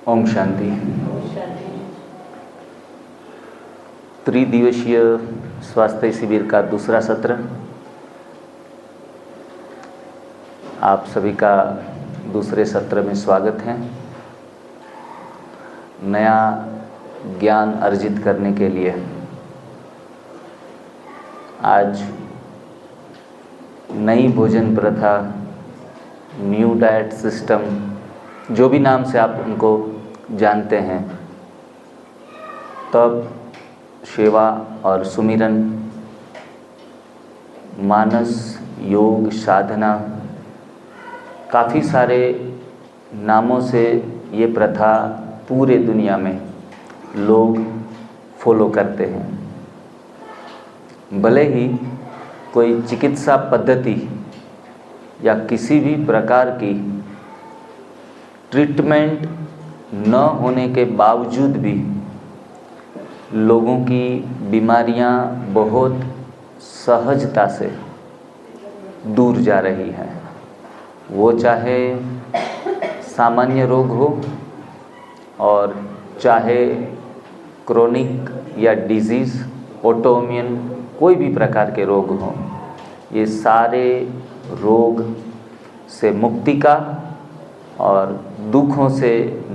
ओम शांति। त्रिदिवसीय स्वास्थ्य शिविर का दूसरा सत्र आप सभी का दूसरे सत्र में स्वागत है। नया ज्ञान अर्जित करने के लिए आज नई भोजन प्रथा, न्यू डाइट सिस्टम, जो भी नाम से आप उनको जानते हैं, तब सेवा और सुमिरन, मानस, योग, साधना, काफ़ी सारे नामों से ये प्रथा पूरे दुनिया में लोग फॉलो करते हैं। भले ही कोई चिकित्सा पद्धति या किसी भी प्रकार की ट्रीटमेंट न होने के बावजूद भी लोगों की बीमारियां बहुत सहजता से दूर जा रही हैं। वो चाहे सामान्य रोग हो और चाहे क्रोनिक या डिजीज़, ऑटोइम्यून, कोई भी प्रकार के रोग हों, ये सारे रोग से मुक्ति का और दुखों से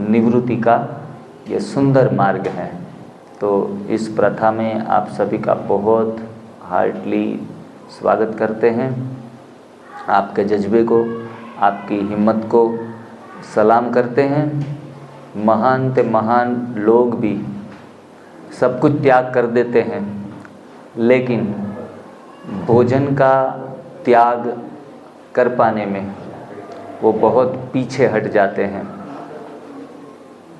निवृत्ति का ये सुंदर मार्ग है। तो इस प्रथा में आप सभी का बहुत हार्टली स्वागत करते हैं। आपके जज्बे को, आपकी हिम्मत को सलाम करते हैं। महान से महान लोग भी सब कुछ त्याग कर देते हैं, लेकिन भोजन का त्याग कर पाने में वो बहुत पीछे हट जाते हैं।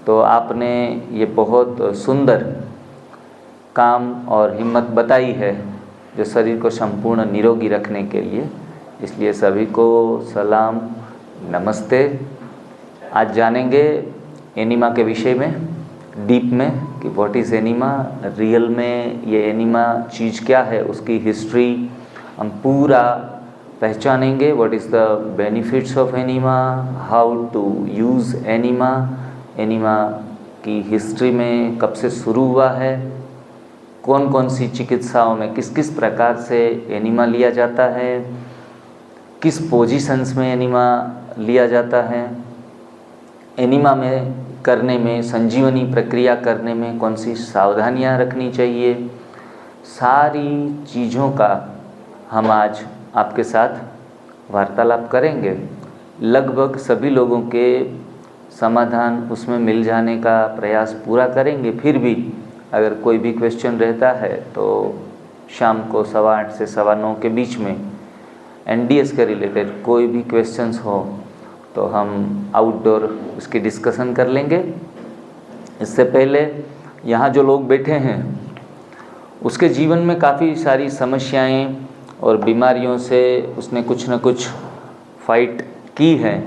तो आपने ये बहुत सुंदर काम और हिम्मत बताई है जो शरीर को संपूर्ण निरोगी रखने के लिए, इसलिए सभी को सलाम, नमस्ते। आज जानेंगे एनीमा के विषय में डीप में कि व्हाट इज़ एनीमा, रियल में ये एनीमा चीज़ क्या है, उसकी हिस्ट्री हम पूरा पहचानेंगे। What is the benefits of enema, how to use enema, enema की हिस्ट्री में कब से शुरू हुआ है, कौन कौन सी चिकित्साओं में किस किस प्रकार से एनीमा लिया जाता है, किस पोजीशंस में एनीमा लिया जाता है, एनीमा में करने में, संजीवनी प्रक्रिया करने में कौन सी सावधानियां रखनी चाहिए, सारी चीज़ों का हम आज आपके साथ वार्तालाप करेंगे। लगभग सभी लोगों के समाधान उसमें मिल जाने का प्रयास पूरा करेंगे। फिर भी अगर कोई भी क्वेश्चन रहता है तो शाम को 8:15 से 9:15 के बीच में एनडीएस के रिलेटेड कोई भी क्वेश्चंस हो तो हम आउटडोर उसकी डिस्कशन कर लेंगे। इससे पहले यहाँ जो लोग बैठे हैं उसके जीवन में काफ़ी सारी समस्याएं और बीमारियों से उसने कुछ न कुछ फाइट की है,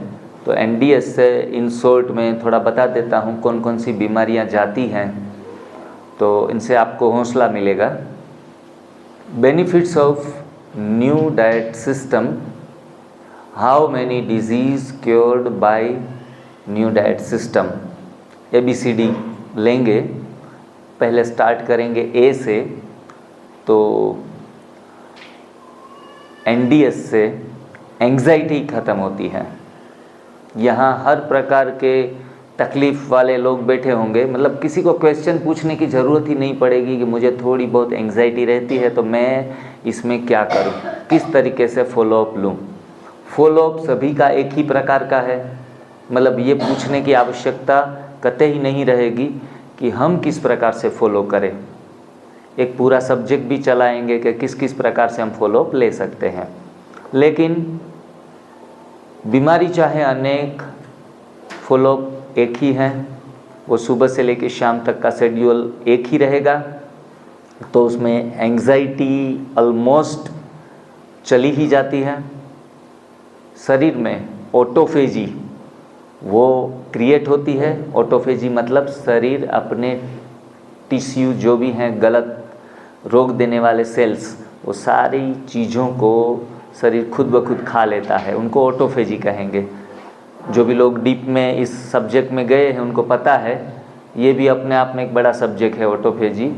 तो एनडीएस से इन शॉर्ट में थोड़ा बता देता हूँ कौन कौन सी बीमारियाँ जाती हैं, तो इनसे आपको हौसला मिलेगा। Benefits of new diet system, how many disease cured by new diet system, ABCD लेंगे। पहले स्टार्ट करेंगे ए से, तो एनडीएस से एंग्जाइटी ख़त्म होती है। यहाँ हर प्रकार के तकलीफ़ वाले लोग बैठे होंगे, मतलब किसी को क्वेश्चन पूछने की ज़रूरत ही नहीं पड़ेगी कि मुझे थोड़ी बहुत एंग्जाइटी रहती है तो मैं इसमें क्या करूं, किस तरीके से फॉलोअप लूं। फॉलोअप सभी का एक ही प्रकार का है, मतलब ये पूछने की आवश्यकता कतई नहीं रहेगी कि हम किस प्रकार से फॉलो करें। एक पूरा सब्जेक्ट भी चलाएंगे कि किस किस प्रकार से हम फॉलोअप ले सकते हैं। लेकिन बीमारी चाहे अनेक, फॉलोअप एक ही है, वो सुबह से लेकर शाम तक का शेड्यूल एक ही रहेगा। तो उसमें एंग्जाइटी ऑलमोस्ट चली ही जाती है। शरीर में ऑटोफेजी वो क्रिएट होती है। ऑटोफेजी मतलब शरीर अपने टिश्यू जो भी हैं, गलत रोग देने वाले सेल्स, वो सारी चीज़ों को शरीर खुद ब खुद खा लेता है, उनको ऑटोफेजी कहेंगे। जो भी लोग डीप में इस सब्जेक्ट में गए हैं उनको पता है, ये भी अपने आप में एक बड़ा सब्जेक्ट है ऑटोफेजी।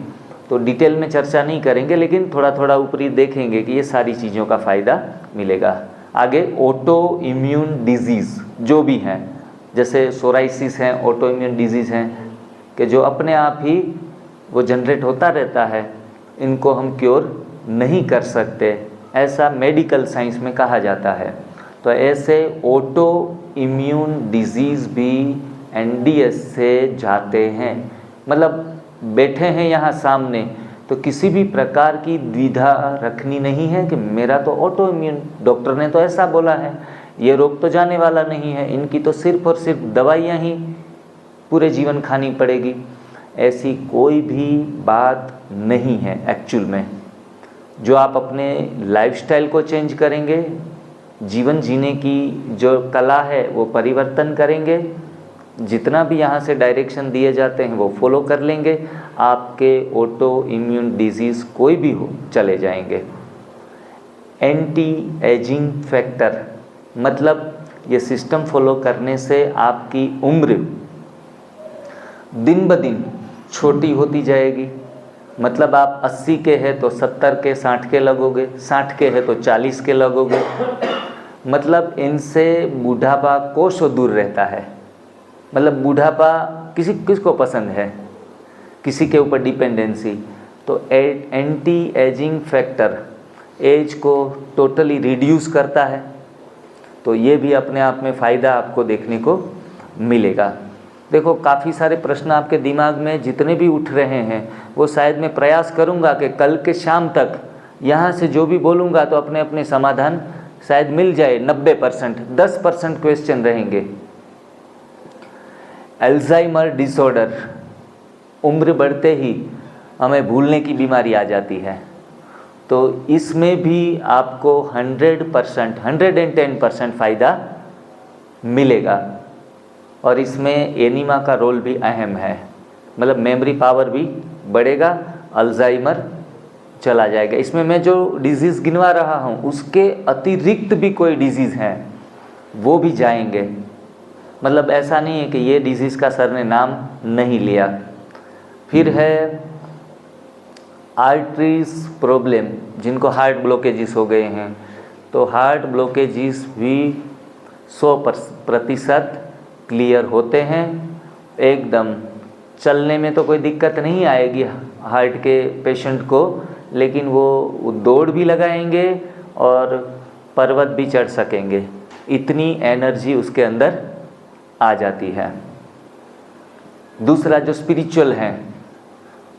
तो डिटेल में चर्चा नहीं करेंगे, लेकिन थोड़ा थोड़ा ऊपरी देखेंगे कि ये सारी चीज़ों का फ़ायदा मिलेगा। आगे ऑटो इम्यून डिजीज़ जो भी हैं, जैसे सोराइसिस हैं, ऑटो इम्यून डिजीज़ हैं कि जो अपने आप ही वो जनरेट होता रहता है, इनको हम क्योर नहीं कर सकते, ऐसा मेडिकल साइंस में कहा जाता है। तो ऐसे ऑटो इम्यून डिजीज़ भी एनडीएस से जाते हैं। मतलब बैठे हैं यहाँ सामने, तो किसी भी प्रकार की द्विधा रखनी नहीं है कि मेरा तो ऑटो इम्यून, डॉक्टर ने तो ऐसा बोला है, ये रोग तो जाने वाला नहीं है, इनकी तो सिर्फ और सिर्फ दवाइयाँ ही पूरे जीवन खानी पड़ेगी। ऐसी कोई भी बात नहीं है एक्चुअल में। जो आप अपने लाइफस्टाइल को चेंज करेंगे, जीवन जीने की जो कला है वो परिवर्तन करेंगे, जितना भी यहाँ से डायरेक्शन दिए जाते हैं वो फॉलो कर लेंगे, आपके ऑटो इम्यून डिजीज़ कोई भी हो चले जाएंगे। एंटी एजिंग फैक्टर मतलब ये सिस्टम फॉलो करने से आपकी उम्र दिन ब दिन छोटी होती जाएगी। मतलब आप 80 के हैं तो 70 के 60 के लगोगे, 60 के हैं तो 40 के लगोगे। मतलब इनसे बुढ़ापा कोसों दूर रहता है। मतलब बुढ़ापा किसको पसंद है, किसी के ऊपर डिपेंडेंसी। तो एंटी एजिंग फैक्टर एज को टोटली रिड्यूस करता है। तो ये भी अपने आप में फ़ायदा आपको देखने को मिलेगा। देखो, काफ़ी सारे प्रश्न आपके दिमाग में जितने भी उठ रहे हैं वो शायद मैं प्रयास करूंगा कि कल के शाम तक यहाँ से जो भी बोलूँगा तो अपने अपने समाधान शायद मिल जाए। 90%, 10% क्वेश्चन रहेंगे। अल्जाइमर डिसऑर्डर, उम्र बढ़ते ही हमें भूलने की बीमारी आ जाती है। तो इसमें भी आपको 100%, 110% फ़ायदा मिलेगा। और इसमें एनीमा का रोल भी अहम है। मतलब मेमोरी पावर भी बढ़ेगा, अल्जाइमर चला जाएगा। इसमें मैं जो डिजीज़ गिनवा रहा हूँ उसके अतिरिक्त भी कोई डिजीज़ हैं वो भी जाएंगे। मतलब ऐसा नहीं है कि ये डिजीज़ का सर ने नाम नहीं लिया। फिर है आर्टरीज प्रॉब्लम, जिनको हार्ट ब्लॉकेजेस हो गए हैं। तो हार्ट ब्लॉकेजेस भी 100% क्लियर होते हैं एकदम। चलने में तो कोई दिक्कत नहीं आएगी हार्ट के पेशेंट को, लेकिन वो दौड़ भी लगाएंगे और पर्वत भी चढ़ सकेंगे, इतनी एनर्जी उसके अंदर आ जाती है। दूसरा जो स्पिरिचुअल हैं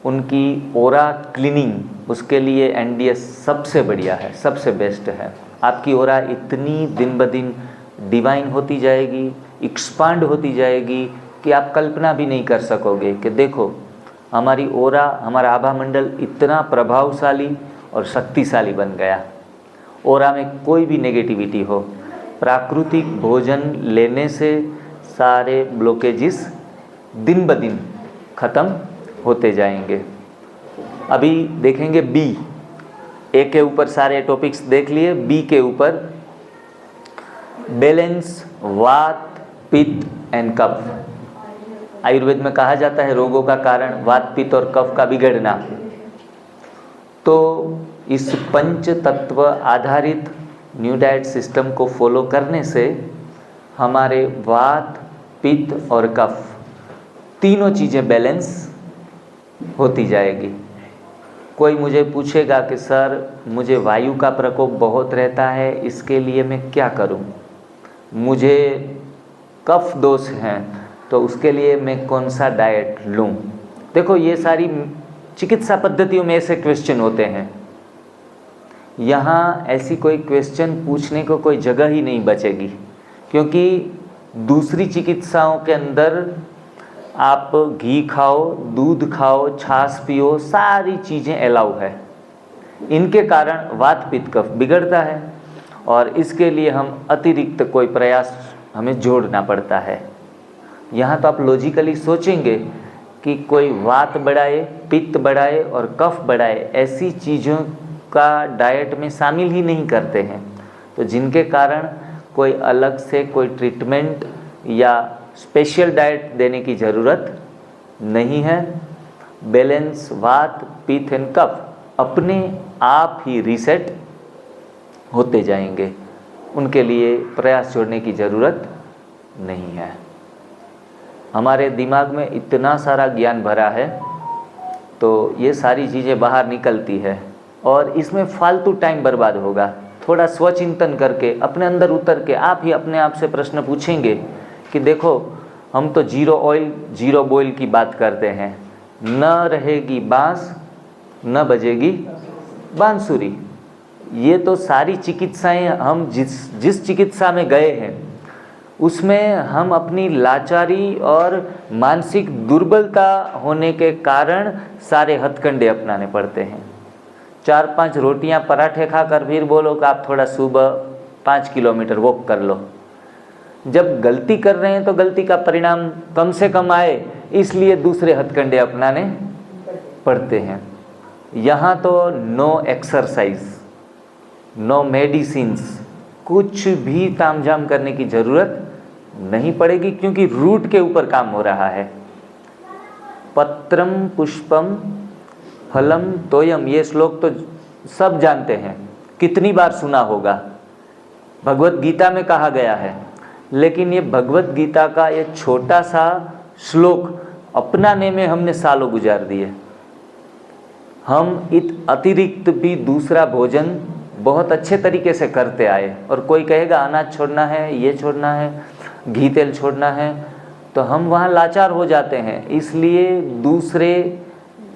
उनकी ओरा क्लीनिंग, उसके लिए एनडीएस सबसे बढ़िया है, सबसे बेस्ट है। आपकी ओरा इतनी दिन ब दिन डिवाइन होती जाएगी, एक्सपांड होती जाएगी कि आप कल्पना भी नहीं कर सकोगे कि देखो हमारी ओरा, हमारा आभा मंडल इतना प्रभावशाली और शक्तिशाली बन गया। ओरा में कोई भी नेगेटिविटी हो, प्राकृतिक भोजन लेने से सारे ब्लॉकेजेस दिन ब दिन ख़त्म होते जाएंगे। अभी देखेंगे बी। ए के ऊपर सारे टॉपिक्स देख लिए, बी के ऊपर बैलेंस वात, पित्त एंड कफ। आयुर्वेद में कहा जाता है रोगों का कारण वात, पित्त और कफ का बिगड़ना। तो इस पंच तत्व आधारित न्यू डाइट सिस्टम को फॉलो करने से हमारे वात, पित्त और कफ तीनों चीज़ें बैलेंस होती जाएगी। कोई मुझे पूछेगा कि सर मुझे वायु का प्रकोप बहुत रहता है, इसके लिए मैं क्या करूं? मुझे कफ दोष हैं तो उसके लिए मैं कौन सा डाइट लूं? देखो, ये सारी चिकित्सा पद्धतियों में ऐसे क्वेश्चन होते हैं। यहाँ ऐसी कोई क्वेश्चन पूछने को कोई जगह ही नहीं बचेगी, क्योंकि दूसरी चिकित्साओं के अंदर आप घी खाओ, दूध खाओ, छाछ पियो, सारी चीज़ें अलाउ है। इनके कारण वात, पित्त, कफ बिगड़ता है और इसके लिए हम अतिरिक्त कोई प्रयास हमें जोड़ना पड़ता है। यहाँ तो आप लॉजिकली सोचेंगे कि कोई वात बढ़ाए, पित्त बढ़ाए और कफ बढ़ाए, ऐसी चीज़ों का डाइट में शामिल ही नहीं करते हैं। तो जिनके कारण कोई अलग से कोई ट्रीटमेंट या स्पेशल डाइट देने की ज़रूरत नहीं है। बैलेंस वात, पित्त एंड कफ अपने आप ही रीसेट होते जाएंगे, उनके लिए प्रयास छोड़ने की ज़रूरत नहीं है। हमारे दिमाग में इतना सारा ज्ञान भरा है तो ये सारी चीज़ें बाहर निकलती है और इसमें फालतू टाइम बर्बाद होगा। थोड़ा स्वचिंतन करके अपने अंदर उतर के आप ही अपने आप से प्रश्न पूछेंगे कि देखो, हम तो जीरो ऑयल जीरो बॉयल की बात करते हैं, न रहेगी बांस न बजेगी बांसुरी। ये तो सारी चिकित्साएं हम जिस चिकित्सा में गए हैं उसमें हम अपनी लाचारी और मानसिक दुर्बलता होने के कारण सारे हथकंडे अपनाने पड़ते हैं। 4-5 रोटियां पराठे खाकर फिर बोलो कि आप थोड़ा सुबह 5 किलोमीटर वॉक कर लो। जब गलती कर रहे हैं तो गलती का परिणाम कम से कम आए, इसलिए दूसरे हथकंडे अपनाने पड़ते हैं। यहाँ तो नो एक्सरसाइज, नो मेडिसिन्स, कुछ भी तामझाम करने की ज़रूरत नहीं पड़ेगी, क्योंकि रूट के ऊपर काम हो रहा है। पत्रम पुष्पम फलम तोयम, ये श्लोक तो सब जानते हैं, कितनी बार सुना होगा, भगवत गीता में कहा गया है। लेकिन ये भगवत गीता का ये छोटा सा श्लोक अपनाने में हमने सालों गुजार दिए। हम अतिरिक्त भी दूसरा भोजन बहुत अच्छे तरीके से करते आए, और कोई कहेगा अनाज छोड़ना है, ये छोड़ना है, घी तेल छोड़ना है, तो हम वहाँ लाचार हो जाते हैं। इसलिए दूसरे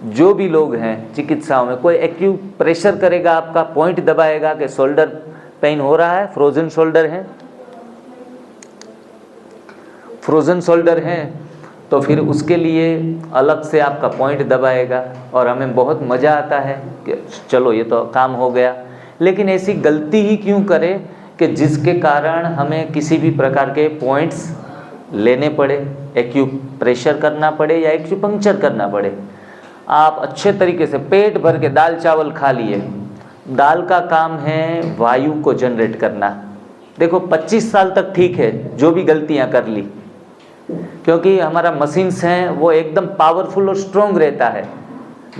जो भी लोग हैं चिकित्साओं में, कोई एक्यू प्रेशर करेगा, आपका पॉइंट दबाएगा कि शोल्डर पेन हो रहा है, फ्रोजन शोल्डर है, फ्रोजन शोल्डर है, तो फिर उसके लिए अलग से आपका पॉइंट दबाएगा और हमें बहुत मज़ा आता है कि चलो ये तो काम हो गया। लेकिन ऐसी गलती ही क्यों करें कि जिसके कारण हमें किसी भी प्रकार के पॉइंट्स लेने पड़े, एक्यू प्रेशर करना पड़े या एक्यूपंक्चर करना पड़े। आप अच्छे तरीके से पेट भर के दाल चावल खा लिए, दाल का काम है वायु को जनरेट करना। देखो 25 साल तक ठीक है, जो भी गलतियां कर ली, क्योंकि हमारा मशीन्स हैं वो एकदम पावरफुल और स्ट्रॉन्ग रहता है।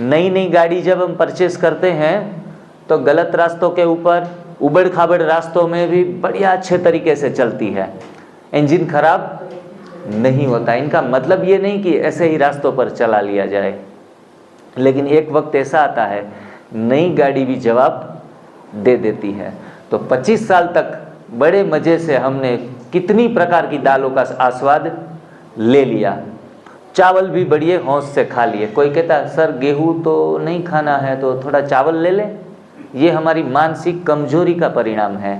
नई नई गाड़ी जब हम परचेस करते हैं तो गलत रास्तों के ऊपर, उबड़ खाबड़ रास्तों में भी बढ़िया अच्छे तरीके से चलती है, इंजन खराब नहीं होता। इनका मतलब ये नहीं कि ऐसे ही रास्तों पर चला लिया जाए, लेकिन एक वक्त ऐसा आता है नई गाड़ी भी जवाब दे देती है। तो 25 साल तक बड़े मज़े से हमने कितनी प्रकार की दालों का आस्वाद ले लिया, चावल भी बढ़िया होश से खा लिए। कोई कहता सर गेहूँ तो नहीं खाना है तो थोड़ा चावल ले लें, ये हमारी मानसिक कमजोरी का परिणाम है।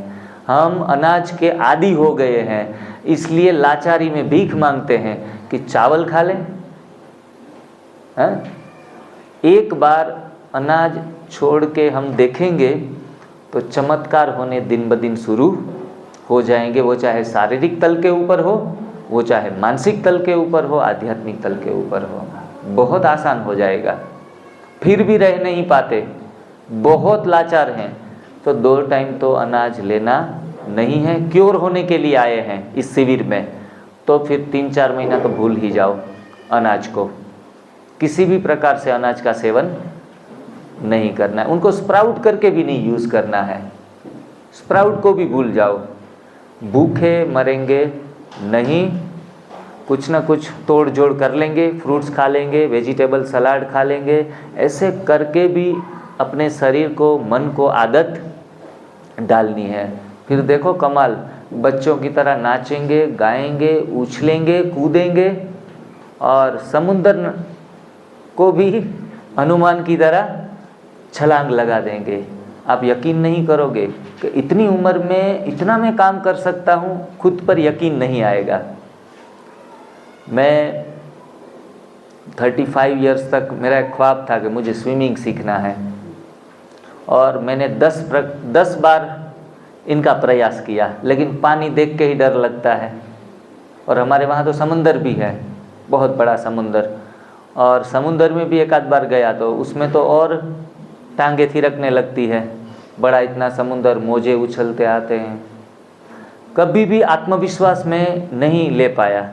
हम अनाज के आदी हो गए हैं, इसलिए लाचारी में भीख मांगते हैं कि चावल खा लें। एक बार अनाज छोड़ के हम देखेंगे तो चमत्कार होने दिन ब दिन शुरू हो जाएंगे। वो चाहे शारीरिक तल के ऊपर हो, वो चाहे मानसिक तल के ऊपर हो, आध्यात्मिक तल के ऊपर हो, बहुत आसान हो जाएगा। फिर भी रह नहीं पाते, बहुत लाचार हैं, तो 2 टाइम तो अनाज लेना नहीं है। क्योर होने के लिए आए हैं इस शिविर में, तो फिर 3-4 महीना तो भूल ही जाओ अनाज को। किसी भी प्रकार से अनाज का सेवन नहीं करना है, उनको स्प्राउट करके भी नहीं यूज़ करना है, स्प्राउट को भी भूल जाओ। भूखे मरेंगे नहीं, कुछ ना कुछ तोड़ जोड़ कर लेंगे, फ्रूट्स खा लेंगे, वेजिटेबल सलाद खा लेंगे। ऐसे करके भी अपने शरीर को, मन को आदत डालनी है। फिर देखो कमाल, बच्चों की तरह नाचेंगे, गाएंगे, उछलेंगे, कूदेंगे और समुद्र को भी हनुमान की तरह छलांग लगा देंगे। आप यकीन नहीं करोगे कि इतनी उम्र में इतना मैं काम कर सकता हूँ, खुद पर यकीन नहीं आएगा। मैं 35 इयर्स तक मेरा एक ख्वाब था कि मुझे स्विमिंग सीखना है, और मैंने 10 बार इनका प्रयास किया, लेकिन पानी देख के ही डर लगता है। और हमारे वहाँ तो समुंदर भी है, बहुत बड़ा समुंदर, और समुंदर में भी एक आध बार गया तो उसमें तो और टांगे थिरकने लगती है, बड़ा इतना समुंदर, मोजे उछलते आते हैं। कभी भी आत्मविश्वास में नहीं ले पाया,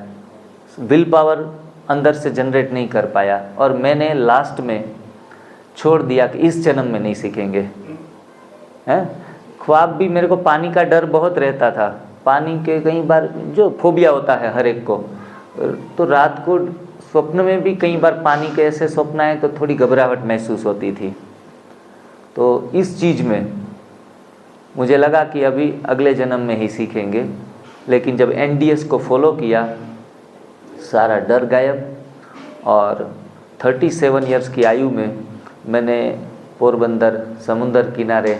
विल पावर अंदर से जनरेट नहीं कर पाया, और मैंने लास्ट में छोड़ दिया कि इस जन्म में नहीं सीखेंगे। हैं, ख्वाब भी, मेरे को पानी का डर बहुत रहता था, पानी के कई बार जो फोबिया होता है हर एक को, तो रात को स्वप्न में भी कई बार पानी के ऐसे स्वप्न आए तो थोड़ी घबराहट महसूस होती थी। तो इस चीज़ में मुझे लगा कि अभी अगले जन्म में ही सीखेंगे, लेकिन जब NDS को फॉलो किया सारा डर गायब, और 37 इयर्स की आयु में मैंने पोरबंदर समुंदर किनारे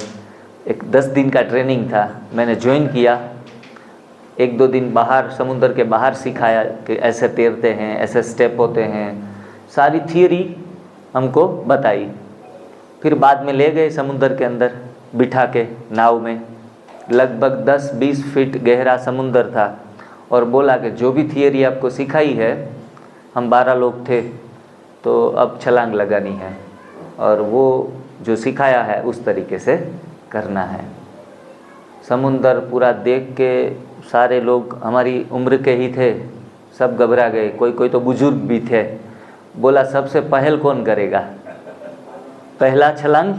एक 10 दिन का ट्रेनिंग था, मैंने ज्वाइन किया। 1-2 दिन बाहर समुंदर के बाहर सिखाया कि ऐसे तैरते हैं, ऐसे स्टेप होते हैं, सारी थियरी हमको बताई। फिर बाद में ले गए समुंदर के अंदर बिठा के नाव में, लगभग 10-20 फीट गहरा समुंदर था, और बोला कि जो भी थियरी आपको सिखाई है, हम 12 लोग थे, तो अब छलांग लगानी है, और वो जो सिखाया है उस तरीके से करना है। समुंदर पूरा देख के सारे लोग हमारी उम्र के ही थे, सब घबरा गए, कोई तो बुजुर्ग भी थे। बोला सबसे पहल कौन करेगा, पहला छलांग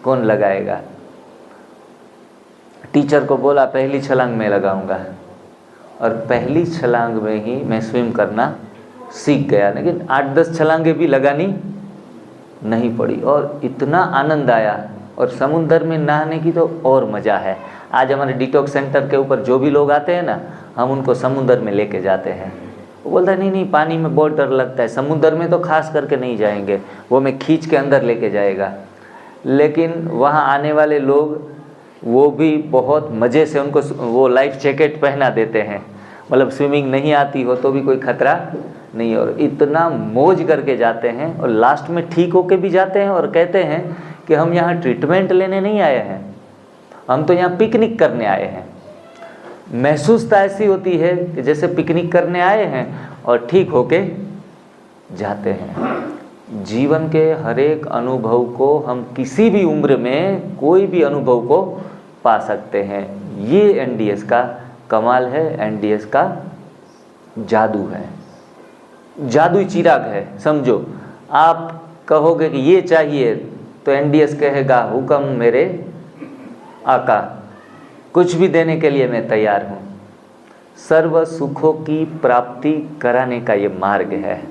कौन लगाएगा। टीचर को बोला पहली छलांग मैं लगाऊंगा, और पहली छलांग में ही मैं स्विम करना सीख गया। लेकिन 8-10 छलांगे भी लगानी नहीं पड़ी, और इतना आनंद आया। और समुंदर में नहाने की तो और मज़ा है। आज हमारे डिटॉक्स सेंटर के ऊपर जो भी लोग आते हैं ना, हम उनको समुंदर में लेके जाते हैं। वो बोलता है नहीं पानी में बहुत डर लगता है, समुंदर में तो खास करके नहीं जाएंगे, वो मैं खींच के अंदर लेके जाएगा। लेकिन वहाँ आने वाले लोग वो भी बहुत मज़े से उनको वो लाइफ जैकेट पहना देते हैं, मतलब स्विमिंग नहीं आती हो तो भी कोई खतरा नहीं, और इतना मौज करके जाते हैं, और लास्ट में ठीक होके भी जाते हैं और कहते हैं कि हम यहाँ ट्रीटमेंट लेने नहीं आए हैं, हम तो यहाँ पिकनिक करने आए हैं। महसूसता ऐसी होती है कि जैसे पिकनिक करने आए हैं और ठीक होके जाते हैं। जीवन के हर एक अनुभव को हम किसी भी उम्र में कोई भी अनुभव को पा सकते हैं। ये NDS का कमाल है, NDS का जादू है, जादुई चिराग है। समझो, आप कहोगे कि ये चाहिए तो NDS कहेगा हुक्म मेरे आका, कुछ भी देने के लिए मैं तैयार हूँ। सर्व सुखों की प्राप्ति कराने का ये मार्ग है।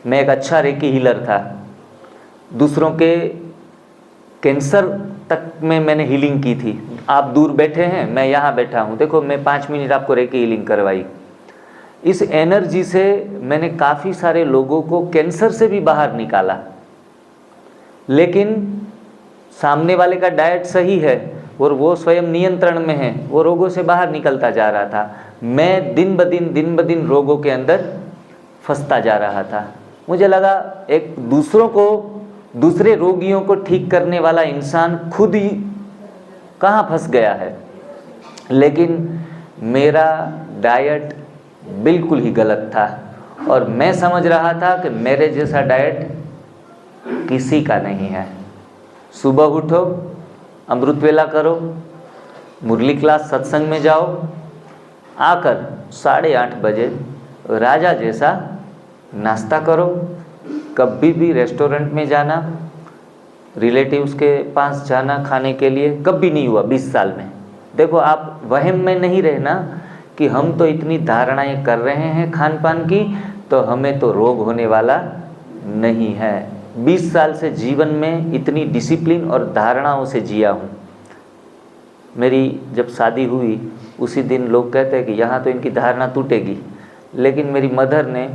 मैं एक अच्छा रेकी हीलर था, दूसरों के कैंसर तक में मैंने हीलिंग की थी। आप दूर बैठे हैं, मैं यहाँ बैठा हूँ, देखो मैं 5 मिनट आपको रेकी हीलिंग करवाई। इस एनर्जी से मैंने काफ़ी सारे लोगों को कैंसर से भी बाहर निकाला। लेकिन सामने वाले का डाइट सही है और वो स्वयं नियंत्रण में है, वो रोगों से बाहर निकलता जा रहा था। मैं दिन ब दिन रोगों के अंदर फंसता जा रहा था। मुझे लगा एक दूसरे रोगियों को ठीक करने वाला इंसान खुद ही कहाँ फंस गया है। लेकिन मेरा डाइट बिल्कुल ही गलत था, और मैं समझ रहा था कि मेरे जैसा डाइट किसी का नहीं है। सुबह उठो, अमृत वेला करो, मुरली क्लास सत्संग में जाओ, आकर 8:30 बजे राजा जैसा नाश्ता करो। कभी भी रेस्टोरेंट में जाना, रिलेटिव्स के पास जाना खाने के लिए कभी नहीं हुआ 20 साल में। देखो, आप वहम में नहीं रहना कि हम तो इतनी धारणाएं कर रहे हैं खान पान की, तो हमें तो रोग होने वाला नहीं है। 20 साल से जीवन में इतनी डिसिप्लिन और धारणाओं से जिया हूँ। मेरी जब शादी हुई उसी दिन लोग कहते हैं कि यहाँ तो इनकी धारणा टूटेगी, लेकिन मेरी मदर ने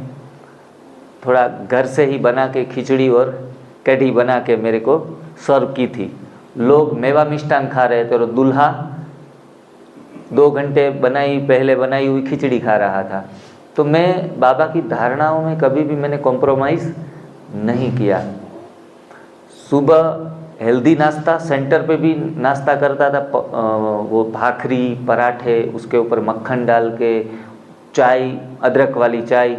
थोड़ा घर से ही बना के खिचड़ी और कढ़ी बना के मेरे को सर्व की थी। लोग मेवा मिष्ठान खा रहे थे और दूल्हा 2 घंटे पहले बनाई हुई खिचड़ी खा रहा था। तो मैं बाबा की धारणाओं में कभी भी मैंने कॉम्प्रोमाइज़ नहीं किया। सुबह हेल्दी नाश्ता, सेंटर पे भी नाश्ता करता था, वो भाखरी पराठे, उसके ऊपर मक्खन डाल के, चाय, अदरक वाली चाय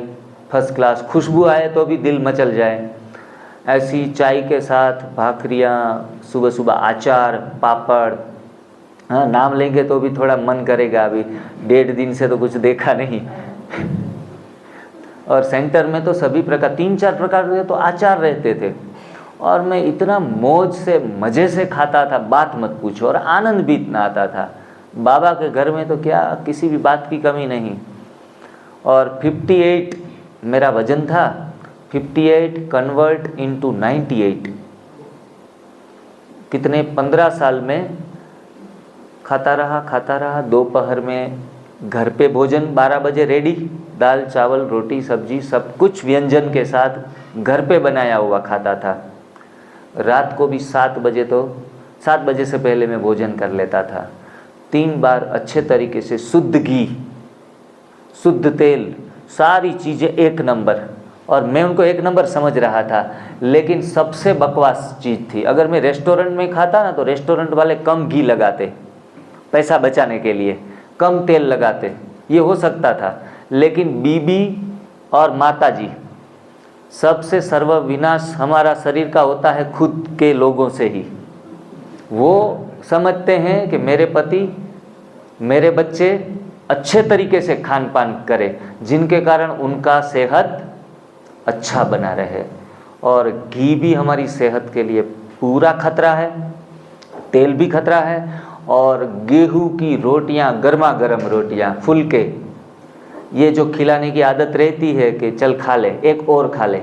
फर्स्ट क्लास, खुशबू आए तो भी दिल मचल जाए, ऐसी चाय के साथ भाखरियाँ, सुबह सुबह अचार, पापड़, हाँ, नाम लेंगे तो भी थोड़ा मन करेगा, अभी 1.5 दिन से तो कुछ देखा नहीं। और सेंटर में तो सभी प्रकार 3-4 प्रकार के तो आचार रहते थे, और मैं इतना मौज से मज़े से खाता था, बात मत पूछो, और आनंद भी इतना आता था। बाबा के घर में तो क्या किसी भी बात की कमी नहीं। और 58 मेरा वजन था, 58 कन्वर्ट इनटू 98, कितने 15 साल में खाता रहा। दोपहर में घर पे भोजन 12 बजे रेडी, दाल चावल रोटी सब्जी सब कुछ व्यंजन के साथ घर पे बनाया हुआ खाता था। रात को भी 7 बजे, तो 7 बजे से पहले मैं भोजन कर लेता था। 3 बार अच्छे तरीके से शुद्ध घी, शुद्ध तेल, सारी चीज़ें 1 नंबर। और मैं उनको 1 नंबर समझ रहा था, लेकिन सबसे बकवास चीज़ थी, अगर मैं रेस्टोरेंट में खाता ना तो रेस्टोरेंट वाले कम घी लगाते, पैसा बचाने के लिए कम तेल लगाते, ये हो सकता था। लेकिन बीबी और माता जी, सबसे सर्वविनाश हमारा शरीर का होता है खुद के लोगों से ही। वो समझते हैं कि मेरे पति मेरे बच्चे अच्छे तरीके से खान पान करें, जिनके कारण उनका सेहत अच्छा बना रहे। और घी भी हमारी सेहत के लिए पूरा खतरा है, तेल भी खतरा है। और गेहूं की रोटियां, गर्मा गर्म रोटियां फुलके, ये जो खिलाने की आदत रहती है कि चल खा ले, एक और खा ले,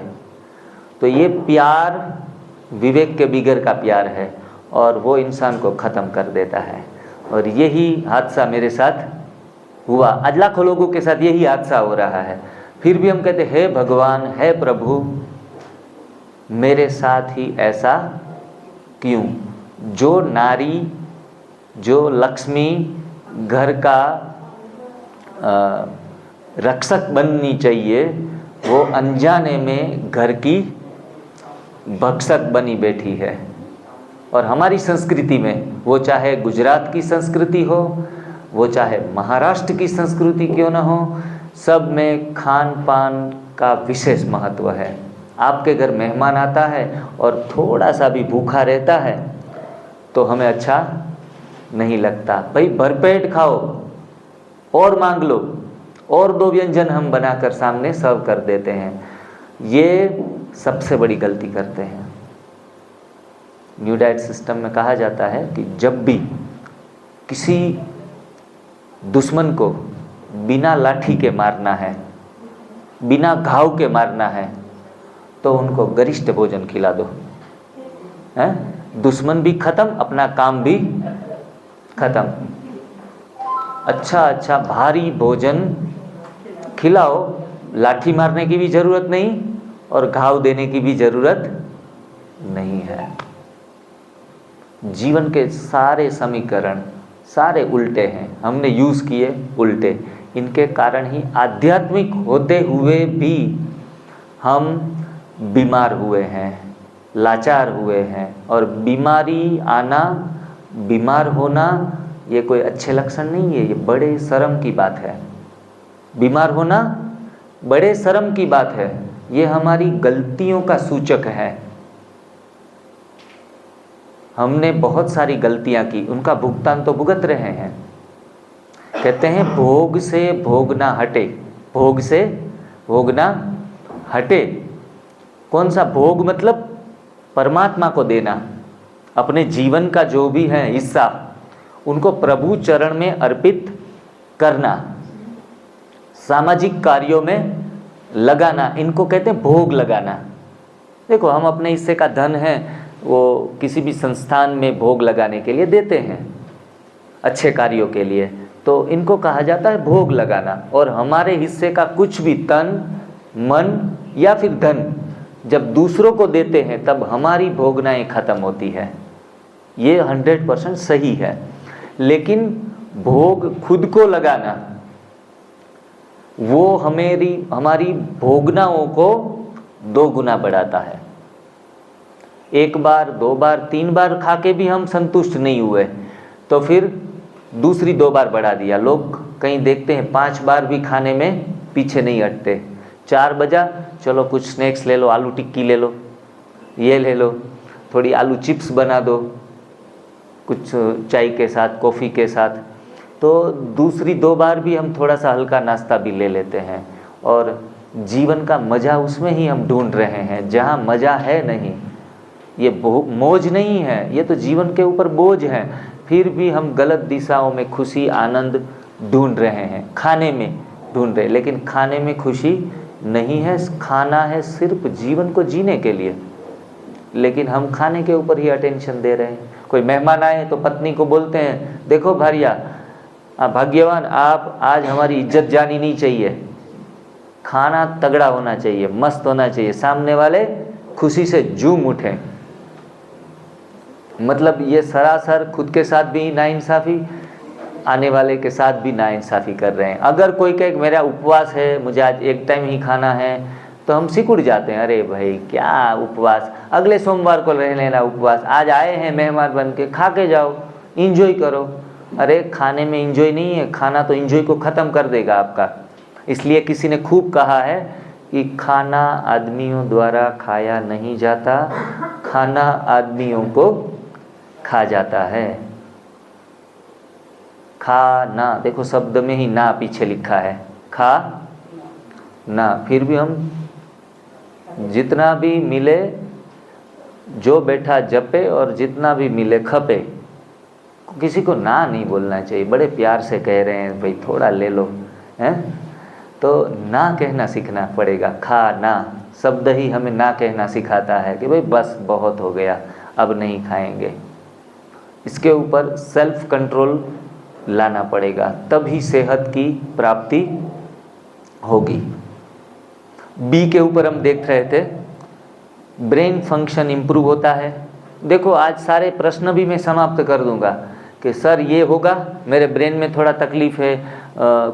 तो ये प्यार विवेक के बिगर का प्यार है, और वो इंसान को ख़त्म कर देता है। और यही हादसा मेरे साथ हुआ, आज लाखों लोगों के साथ यही हादसा हो रहा है। फिर भी हम कहते हे भगवान, हे प्रभु, मेरे साथ ही ऐसा क्यों? जो नारी, जो लक्ष्मी घर का रक्षक बननी चाहिए, वो अनजाने में घर की भक्षक बनी बैठी है। और हमारी संस्कृति में, वो चाहे गुजरात की संस्कृति हो, वो चाहे महाराष्ट्र की संस्कृति क्यों न हो, सब में खान पान का विशेष महत्व है। आपके घर मेहमान आता है और थोड़ा सा भी भूखा रहता है तो हमें अच्छा नहीं लगता। भाई भरपेट खाओ और मांग लो, और 2 व्यंजन हम बनाकर सामने सर्व कर देते हैं। ये सबसे बड़ी गलती करते हैं। न्यू डाइट सिस्टम में कहा जाता है कि जब भी किसी दुश्मन को बिना लाठी के मारना है, बिना घाव के मारना है, तो उनको गरिष्ठ भोजन खिला दो, हैं? दुश्मन भी खत्म, अपना काम भी खत्म। अच्छा अच्छा भारी भोजन खिलाओ, लाठी मारने की भी ज़रूरत नहीं और घाव देने की भी ज़रूरत नहीं है। जीवन के सारे समीकरण सारे उल्टे हैं, हमने यूज़ किए उल्टे। इनके कारण ही आध्यात्मिक होते हुए भी हम बीमार हुए हैं, लाचार हुए हैं। और बीमारी आना, बीमार होना, ये कोई अच्छे लक्षण नहीं है, ये बड़े शर्म की बात है। बीमार होना बड़े शर्म की बात है, ये हमारी गलतियों का सूचक है। हमने बहुत सारी गलतियां की, उनका भुगतान तो भुगत रहे हैं। कहते हैं भोग से भोगना हटे, भोग से भोगना हटे। कौन सा भोग? मतलब परमात्मा को देना, अपने जीवन का जो भी है हिस्सा उनको प्रभु चरण में अर्पित करना, सामाजिक कार्यों में लगाना, इनको कहते हैं भोग लगाना। देखो हम अपने हिस्से का धन है वो किसी भी संस्थान में भोग लगाने के लिए देते हैं, अच्छे कार्यों के लिए, तो इनको कहा जाता है भोग लगाना। और हमारे हिस्से का कुछ भी तन मन या फिर धन जब दूसरों को देते हैं तब हमारी भोगनाएं खत्म होती है। ये 100% सही है। लेकिन भोग खुद को लगाना वो हमारी भोगनाओं को 2 गुना बढ़ाता है। 1 बार 2 बार 3 बार खा के भी हम संतुष्ट नहीं हुए तो फिर दूसरी 2 बार बढ़ा दिया। लोग कहीं देखते हैं 5 बार भी खाने में पीछे नहीं हटते। 4 बजा, चलो कुछ स्नैक्स ले लो, आलू टिक्की ले लो, ये ले लो, थोड़ी आलू चिप्स बना दो, कुछ चाय के साथ, कॉफ़ी के साथ, तो दूसरी 2 बार भी हम थोड़ा सा हल्का नाश्ता भी ले लेते हैं। और जीवन का मज़ा उसमें ही हम ढूंढ रहे हैं जहाँ मज़ा है नहीं। ये मौज नहीं है, ये तो जीवन के ऊपर बोझ है। फिर भी हम गलत दिशाओं में खुशी आनंद ढूंढ रहे हैं, खाने में ढूंढ रहे, लेकिन खाने में खुशी नहीं है। खाना है सिर्फ जीवन को जीने के लिए, लेकिन हम खाने के ऊपर ही अटेंशन दे रहे हैं। कोई मेहमान आए तो पत्नी को बोलते हैं, देखो भारिया भाग्यवान, आप आज हमारी इज्जत जानी नहीं चाहिए, खाना तगड़ा होना चाहिए, मस्त होना चाहिए, सामने वाले खुशी से झूम उठें। मतलब ये सरासर खुद के साथ भी नाइंसाफ़ी, आने वाले के साथ भी नाइंसाफ़ी कर रहे हैं। अगर कोई कहे मेरा उपवास है, मुझे आज एक टाइम ही खाना है, तो हम सिकुड़ जाते हैं, अरे भाई क्या उपवास, अगले सोमवार को रह लेना उपवास, आज आए हैं मेहमान बन के, खा के जाओ, इंजॉय करो। अरे खाने में इंजॉय नहीं है, खाना तो इंजॉय को ख़त्म कर देगा आपका। इसलिए किसी ने खूब कहा है कि खाना आदमियों द्वारा खाया नहीं जाता, खाना आदमियों को खा जाता है। खाना, देखो शब्द में ही ना पीछे लिखा है, खा ना। फिर भी हम जितना भी मिले जो बैठा जपे, और जितना भी मिले खपे। किसी को ना नहीं बोलना चाहिए, बड़े प्यार से कह रहे हैं भाई थोड़ा ले लो, हैं, तो ना कहना सीखना पड़ेगा। खाना शब्द ही हमें ना कहना सिखाता है कि भाई बस बहुत हो गया, अब नहीं खाएंगे। इसके ऊपर सेल्फ कंट्रोल लाना पड़ेगा, तभी सेहत की प्राप्ति होगी। बी के ऊपर हम देख रहे थे, ब्रेन फंक्शन इम्प्रूव होता है। देखो आज सारे प्रश्न भी मैं समाप्त कर दूंगा कि सर ये होगा, मेरे ब्रेन में थोड़ा तकलीफ़ है,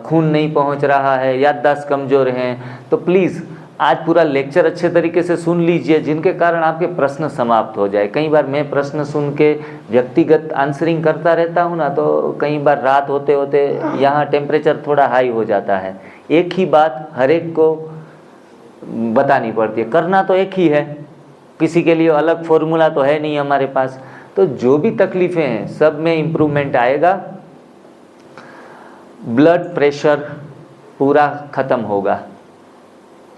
खून नहीं पहुंच रहा है, याददाश्त कमज़ोर हैं, तो प्लीज़ आज पूरा लेक्चर अच्छे तरीके से सुन लीजिए, जिनके कारण आपके प्रश्न समाप्त हो जाए। कई बार मैं प्रश्न सुन के व्यक्तिगत आंसरिंग करता रहता हूँ ना, तो कई बार रात होते होते यहाँ टेम्परेचर थोड़ा हाई हो जाता है। एक ही बात हर एक को बतानी पड़ती है, करना तो एक ही है, किसी के लिए अलग फॉर्मूला तो है नहीं हमारे पास। तो जो भी तकलीफ़ें हैं सब में इम्प्रूवमेंट आएगा। ब्लड प्रेशर पूरा ख़त्म होगा।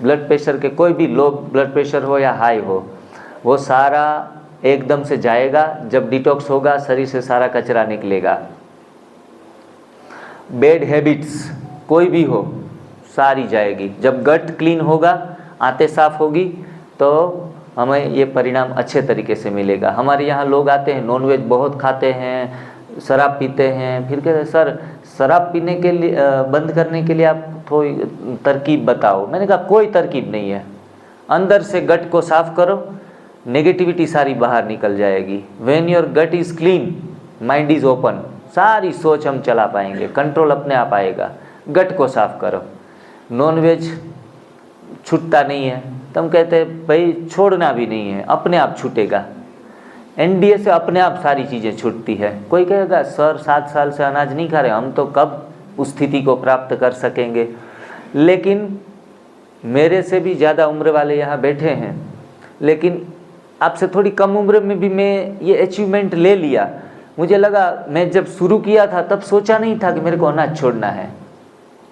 ब्लड प्रेशर के, कोई भी लो ब्लड प्रेशर हो या हाई हो, वो सारा एकदम से जाएगा। जब डिटॉक्स होगा शरीर से सारा कचरा निकलेगा। बैड हैबिट्स कोई भी हो सारी जाएगी। जब गट क्लीन होगा, आंतें साफ होगी, तो हमें ये परिणाम अच्छे तरीके से मिलेगा। हमारे यहाँ लोग आते हैं, नॉनवेज बहुत खाते हैं, शराब पीते हैं, फिर कहते हैं सर शराब पीने के लिए बंद करने के लिए आप थोड़ी तरकीब बताओ। मैंने कहा कोई तरकीब नहीं है, अंदर से गट को साफ करो, नेगेटिविटी सारी बाहर निकल जाएगी। When your gut is clean, mind is open, सारी सोच हम चला पाएंगे, कंट्रोल अपने आप आएगा। गट को साफ करो। नॉनवेज छूटता नहीं है, तो हम कहते हैं भाई छोड़ना भी नहीं है, अपने आप छूटेगा। एनडीए से अपने आप सारी चीज़ें छूटती है। कोई कहेगा सर 7 साल से अनाज नहीं खा रहे, हम तो कब उस स्थिति को प्राप्त कर सकेंगे। लेकिन मेरे से भी ज़्यादा उम्र वाले यहाँ बैठे हैं, लेकिन आपसे थोड़ी कम उम्र में भी मैं ये अचीवमेंट ले लिया। मुझे लगा, मैं जब शुरू किया था तब सोचा नहीं था कि मेरे को अनाज छोड़ना है।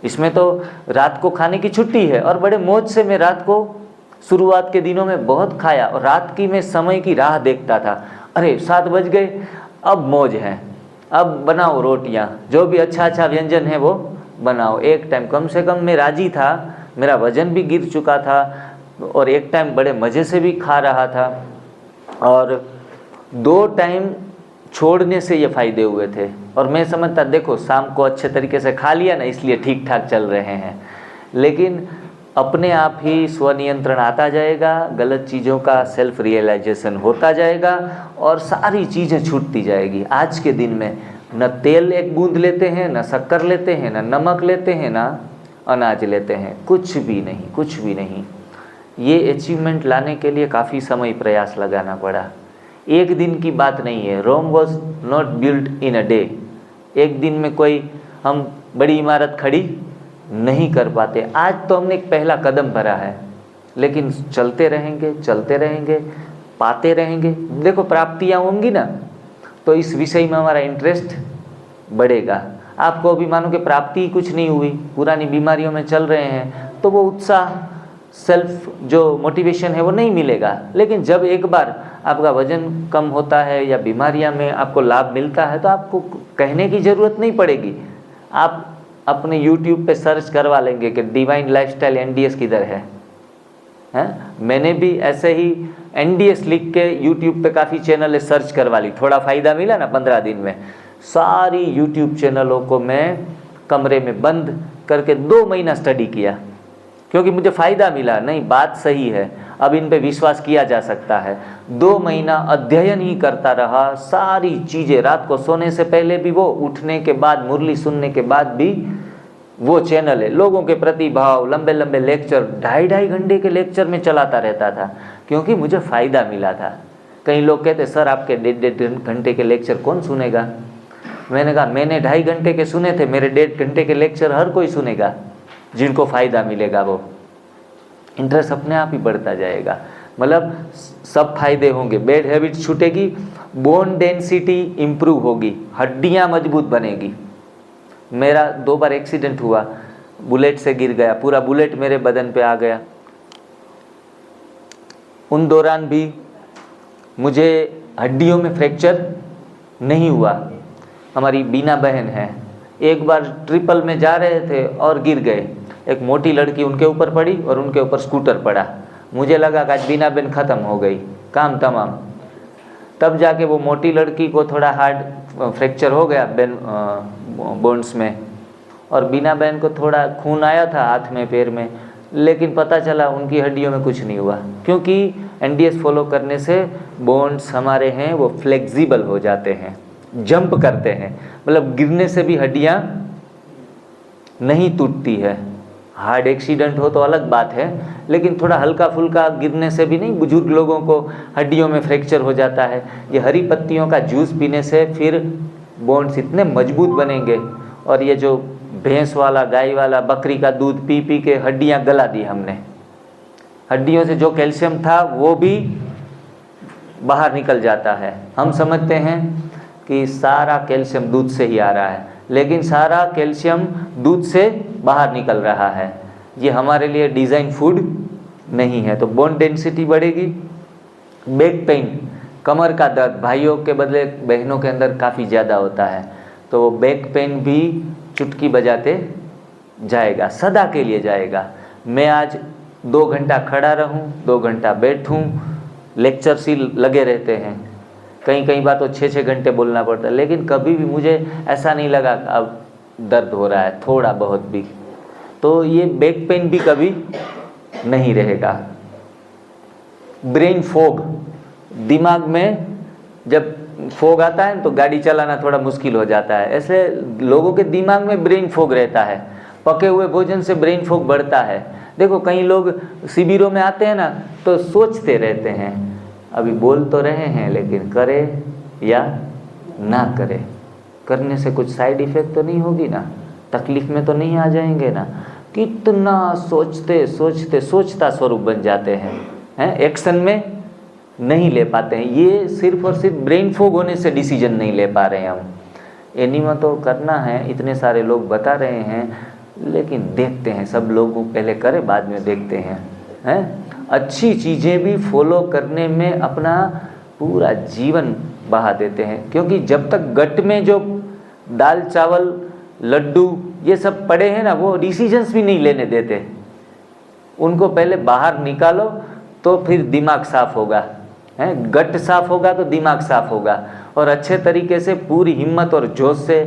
इसमें तो रात को खाने की छुट्टी है, और बड़े मौज से मैं रात को शुरुआत के दिनों में बहुत खाया, और रात की मैं समय की राह देखता था। अरे 7 बज गए, अब मौज है, अब बनाओ रोटियां, जो भी अच्छा अच्छा व्यंजन है वो बनाओ। एक टाइम कम से कम मैं राजी था, मेरा वजन भी गिर चुका था, और एक टाइम बड़े मज़े से भी खा रहा था। और 2 टाइम छोड़ने से ये फ़ायदे हुए थे। और मैं समझता, देखो शाम को अच्छे तरीके से खा लिया ना, इसलिए ठीक ठाक चल रहे हैं। लेकिन अपने आप ही स्वनियंत्रण आता जाएगा, गलत चीज़ों का सेल्फ रियलाइजेशन होता जाएगा, और सारी चीज़ें छूटती जाएगी। आज के दिन में न तेल एक बूंद लेते हैं, न शक्कर लेते हैं, न नमक लेते हैं, न अनाज लेते हैं, कुछ भी नहीं, कुछ भी नहीं। ये अचीवमेंट लाने के लिए काफ़ी समय प्रयास लगाना पड़ा। एक दिन की बात नहीं है। Rome was not built in a day. एक दिन में कोई हम बड़ी इमारत खड़ी नहीं कर पाते। आज तो हमने एक पहला कदम भरा है, लेकिन चलते रहेंगे, चलते रहेंगे, पाते रहेंगे। देखो प्राप्तियाँ होंगी ना, तो इस विषय में हमारा इंटरेस्ट बढ़ेगा। आपको अभी मानो कि प्राप्ति ही कुछ नहीं हुई, पुरानी बीमारियों में चल रहे हैं, तो वो उत्साह, सेल्फ जो मोटिवेशन है वो नहीं मिलेगा। लेकिन जब एक बार आपका वजन कम होता है या बीमारियां में आपको लाभ मिलता है, तो आपको कहने की ज़रूरत नहीं पड़ेगी। आप अपने YouTube पे सर्च करवा लेंगे कि डिवाइन लाइफस्टाइल NDS किधर है। मैंने भी ऐसे ही NDS लिख के YouTube पे काफ़ी चैनल सर्च करवा ली, थोड़ा फ़ायदा मिला ना 15 दिन में। सारी YouTube चैनलों को मैं कमरे में बंद करके 2 महीना स्टडी किया, क्योंकि मुझे फ़ायदा मिला। नहीं, बात सही है, अब इन पे विश्वास किया जा सकता है। 2 महीना अध्ययन ही करता रहा, सारी चीज़ें, रात को सोने से पहले भी वो, उठने के बाद, मुरली सुनने के बाद भी वो चैनल है। लोगों के प्रतिभाव, लंबे लंबे लेक्चर, 2.5 घंटे के लेक्चर में चलाता रहता था, क्योंकि मुझे फ़ायदा मिला था। कई लोग कहते सर आपके 1.5 घंटे के लेक्चर कौन सुनेगा। मैंने कहा मैंने 2.5 घंटे के सुने थे, मेरे 1.5 घंटे के लेक्चर हर कोई सुनेगा जिनको फ़ायदा मिलेगा। वो इंटरेस्ट अपने आप ही बढ़ता जाएगा, मतलब सब फायदे होंगे। बैड हैबिट छूटेगी, बोन डेंसिटी इम्प्रूव होगी, हड्डियाँ मजबूत बनेगी। मेरा 2 बार एक्सीडेंट हुआ, बुलेट से गिर गया, पूरा बुलेट मेरे बदन पे आ गया। उन दौरान भी मुझे हड्डियों में फ्रैक्चर नहीं हुआ। हमारी बीना बहन है, एक बार ट्रिपल में जा रहे थे और गिर गए। एक मोटी लड़की उनके ऊपर पड़ी और उनके ऊपर स्कूटर पड़ा। मुझे लगा कि आज बीना बहन ख़त्म हो गई, काम तमाम। तब जाके वो मोटी लड़की को थोड़ा हार्ड फ्रैक्चर हो गया बोन्स में, और बीना बहन को थोड़ा खून आया था हाथ में, पैर में, लेकिन पता चला उनकी हड्डियों में कुछ नहीं हुआ। क्योंकि NDS फॉलो करने से बोन्स हमारे हैं वो फ्लेक्सिबल हो जाते हैं, जंप करते हैं, मतलब गिरने से भी हड्डियाँ नहीं टूटती है। हार्ड एक्सीडेंट हो तो अलग बात है, लेकिन थोड़ा हल्का फुल्का गिरने से भी नहीं, बुजुर्ग लोगों को हड्डियों में फ्रैक्चर हो जाता है। ये हरी पत्तियों का जूस पीने से फिर बोन्स इतने मजबूत बनेंगे। और ये जो भैंस वाला, गाय वाला, बकरी का दूध पी पी के हड्डियाँ गला दी हमने, हड्डियों से जो कैल्शियम था वो भी बाहर निकल जाता है। हम समझते हैं कि सारा कैल्शियम दूध से ही आ रहा है, लेकिन सारा कैल्शियम दूध से बाहर निकल रहा है। ये हमारे लिए डिज़ाइन फूड नहीं है। तो बोन डेंसिटी बढ़ेगी। बैक पेन, कमर का दर्द, भाइयों के बदले बहनों के अंदर काफ़ी ज़्यादा होता है, तो वो बैक पेन भी चुटकी बजाते जाएगा, सदा के लिए जाएगा। मैं आज 2 घंटा खड़ा रहूं, 2 घंटा बैठूं, लेक्चर्स ही लगे रहते हैं। कई बार तो 6-6 घंटे बोलना पड़ता है, लेकिन कभी भी मुझे ऐसा नहीं लगा अब दर्द हो रहा है, थोड़ा बहुत भी। तो ये बैक पेन भी कभी नहीं रहेगा। ब्रेन फॉग, दिमाग में जब फॉग आता है तो गाड़ी चलाना थोड़ा मुश्किल हो जाता है। ऐसे लोगों के दिमाग में ब्रेन फॉग रहता है। पके हुए भोजन से ब्रेन फॉग बढ़ता है। देखो कई लोग शिविरों में आते हैं ना, तो सोचते रहते हैं, अभी बोल तो रहे हैं लेकिन करे या ना करे, करने से कुछ साइड इफ़ेक्ट तो नहीं होगी ना, तकलीफ में तो नहीं आ जाएंगे ना। कितना सोचते सोचते सोचता स्वरूप बन जाते हैं, एक्शन में नहीं ले पाते हैं। ये सिर्फ और सिर्फ ब्रेन फॉग होने से डिसीजन नहीं ले पा रहे हैं हम। एनीमा तो करना है, इतने सारे लोग बता रहे हैं, लेकिन देखते हैं, सब लोग पहले करें बाद में देखते हैं। अच्छी चीज़ें भी फॉलो करने में अपना पूरा जीवन बहा देते हैं, क्योंकि जब तक गट में जो दाल चावल लड्डू ये सब पड़े हैं ना, वो डिसीजंस भी नहीं लेने देते। उनको पहले बाहर निकालो तो फिर दिमाग साफ होगा, गट साफ होगा तो दिमाग साफ होगा, और अच्छे तरीके से पूरी हिम्मत और जोश से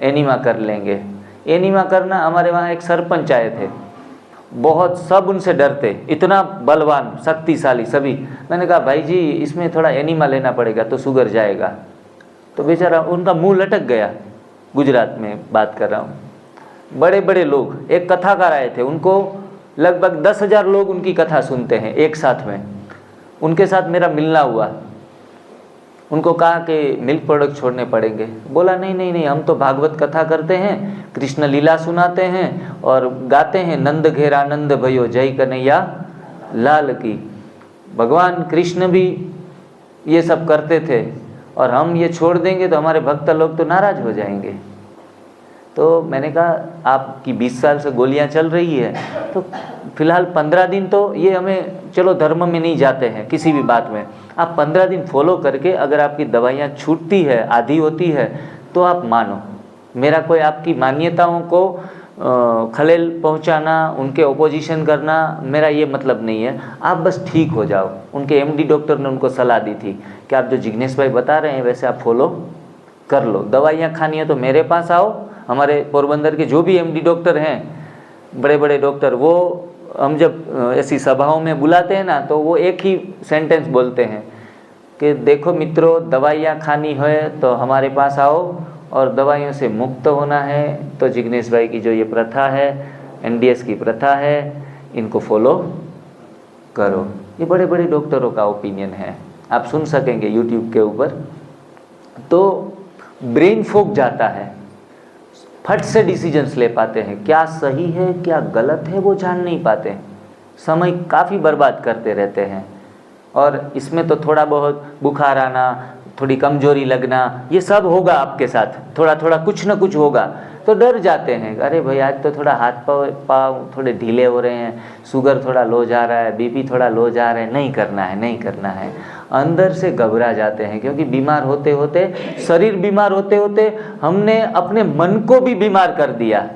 एनीमा कर लेंगे। एनीमा करना, हमारे वहाँ एक सरपंच आए थे, बहुत सब उनसे डरते, इतना बलवान शक्तिशाली सभी। मैंने कहा भाई जी इसमें थोड़ा एनीमा लेना पड़ेगा तो शुगर जाएगा। तो बेचारा उनका मुंह लटक गया। गुजरात में बात कर रहा हूँ। बड़े बड़े लोग, एक कथाकार आए थे, उनको लगभग 10,000 लोग उनकी कथा सुनते हैं एक साथ में। उनके साथ मेरा मिलना हुआ। उनको कहा कि मिल्क प्रोडक्ट छोड़ने पड़ेंगे। बोला नहीं, हम तो भागवत कथा करते हैं, कृष्ण लीला सुनाते हैं और गाते हैं, नंद घेर आनंद भयो जय कन्हैया लाल की। भगवान कृष्ण भी ये सब करते थे और हम ये छोड़ देंगे तो हमारे भक्त लोग तो नाराज़ हो जाएंगे। तो मैंने कहा आपकी 20 साल से गोलियां चल रही है, तो फिलहाल 15 दिन तो ये हमें, चलो धर्म में नहीं जाते हैं किसी भी बात में, आप 15 दिन फॉलो करके अगर आपकी दवाइयाँ छूटती है, आधी होती है, तो आप मानो। मेरा कोई आपकी मान्यताओं को खलेल पहुंचाना, उनके ओपोजिशन करना, मेरा ये मतलब नहीं है। आप बस ठीक हो जाओ। उनके एमडी डॉक्टर ने उनको सलाह दी थी कि आप जो जिग्नेश भाई बता रहे हैं वैसे आप फॉलो कर लो। दवाइयाँ खानी है तो मेरे पास आओ। हमारे पोरबंदर के जो भी एमडी डॉक्टर हैं, बड़े बड़े डॉक्टर, वो हम जब ऐसी सभाओं में बुलाते हैं ना, तो वो एक ही सेंटेंस बोलते हैं कि देखो मित्रों, दवाइयाँ खानी है तो हमारे पास आओ, और दवाइयों से मुक्त होना है तो जिग्नेश भाई की जो ये प्रथा है, एनडीएस की प्रथा है, इनको फॉलो करो। ये बड़े बड़े डॉक्टरों का ओपिनियन है, आप सुन सकेंगे यूट्यूब के ऊपर। तो ब्रेन फोक जाता है, फट से डिसीजंस ले पाते हैं, क्या सही है क्या गलत है वो जान नहीं पाते, समय काफ़ी बर्बाद करते रहते हैं। और इसमें तो थोड़ा बहुत बुखार आना, थोड़ी कमजोरी लगना, ये सब होगा आपके साथ, थोड़ा थोड़ा कुछ ना कुछ होगा, तो डर जाते हैं, अरे भाई आज तो थोड़ा हाथ पाँव थोड़े ढीले हो रहे हैं, शुगर थोड़ा लो जा रहा है, बीपी थोड़ा लो जा रहा है, नहीं करना है, नहीं करना है। अंदर से घबरा जाते हैं, क्योंकि बीमार होते होते, शरीर बीमार होते होते हमने अपने मन को भी बीमार कर दिया,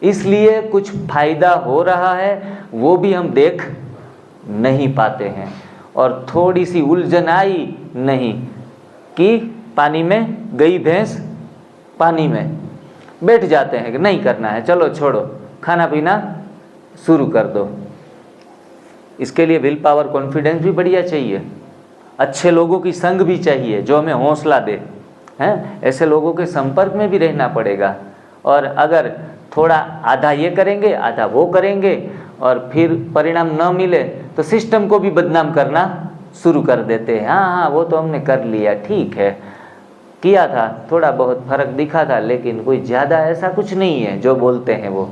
इसलिए कुछ फायदा हो रहा है वो भी हम देख नहीं पाते हैं। और थोड़ी सी उलझन आई नहीं कि पानी में गई भैंस पानी में, बैठ जाते हैं कि नहीं करना है, चलो छोड़ो, खाना पीना शुरू कर दो। इसके लिए विल पावर, कॉन्फिडेंस भी बढ़िया चाहिए, अच्छे लोगों की संग भी चाहिए जो हमें हौसला दे, हैं ऐसे लोगों के संपर्क में भी रहना पड़ेगा। और अगर थोड़ा आधा ये करेंगे आधा वो करेंगे और फिर परिणाम न मिले तो सिस्टम को भी बदनाम करना शुरू कर देते हैं। हाँ वो तो हमने कर लिया, ठीक है, किया था, थोड़ा बहुत फर्क दिखा था, लेकिन कोई ज़्यादा ऐसा कुछ नहीं है जो बोलते हैं वो।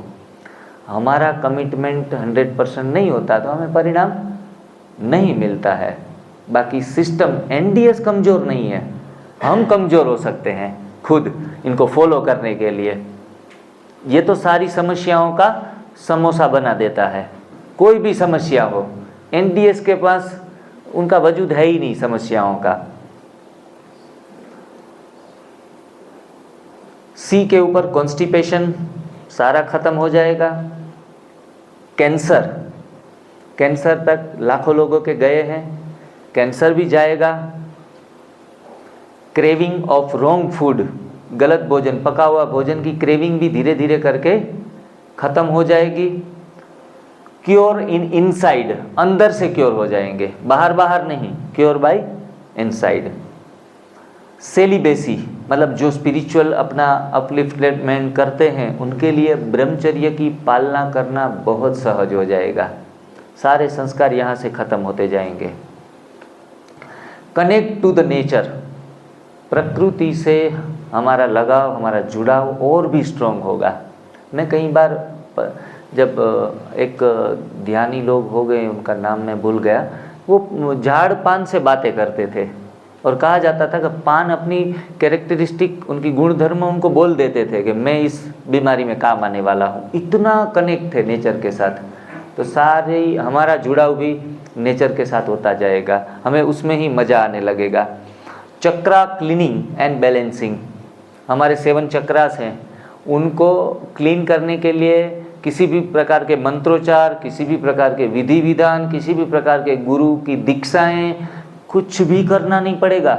हमारा कमिटमेंट 100% नहीं होता तो हमें परिणाम नहीं मिलता है। बाकी सिस्टम, एनडीएस कमज़ोर नहीं है, हम कमज़ोर हो सकते हैं खुद इनको फॉलो करने के लिए। ये तो सारी समस्याओं का समोसा बना देता है, कोई भी समस्या हो, एनडीएस के पास उनका वजूद है ही नहीं समस्याओं का। सी के ऊपर कॉन्स्टिपेशन सारा खत्म हो जाएगा। कैंसर, कैंसर तक लाखों लोगों के गए हैं, कैंसर भी जाएगा। क्रेविंग ऑफ रॉन्ग फूड, गलत भोजन, पका हुआ भोजन की क्रेविंग भी धीरे धीरे करके खत्म हो जाएगी। क्योर इन इनसाइड, अंदर से क्योर हो जाएंगे, बाहर बाहर नहीं, क्योर बाय इनसाइड। सेलिबेसी, मतलब जो स्पिरिचुअल अपना अपलिफ्टमेंट करते हैं उनके लिए ब्रह्मचर्य की पालना करना बहुत सहज हो जाएगा, सारे संस्कार यहाँ से खत्म होते जाएंगे। कनेक्ट टू द नेचर, प्रकृति से हमारा लगाव, हमारा जुड़ाव और भी स्ट्रॉन्ग होगा। मैं कई बार जब एक ध्यानी लोग हो गए, उनका नाम मैं भूल गया, वो झाड़ पान से बातें करते थे और कहा जाता था कि पान अपनी कैरेक्टरिस्टिक, उनकी गुण धर्म उनको बोल देते थे कि मैं इस बीमारी में काम आने वाला हूँ। इतना कनेक्ट थे नेचर के साथ, तो सारे हमारा जुड़ाव भी नेचर के साथ होता जाएगा, हमें उसमें ही मज़ा आने लगेगा। चक्रा क्लीनिंग एंड बैलेंसिंग, हमारे 7 चक्रास हैं, उनको क्लीन करने के लिए किसी भी प्रकार के मंत्रोच्चार, किसी भी प्रकार के विधि विधान, किसी भी प्रकार के गुरु की दीक्षाएं, कुछ भी करना नहीं पड़ेगा।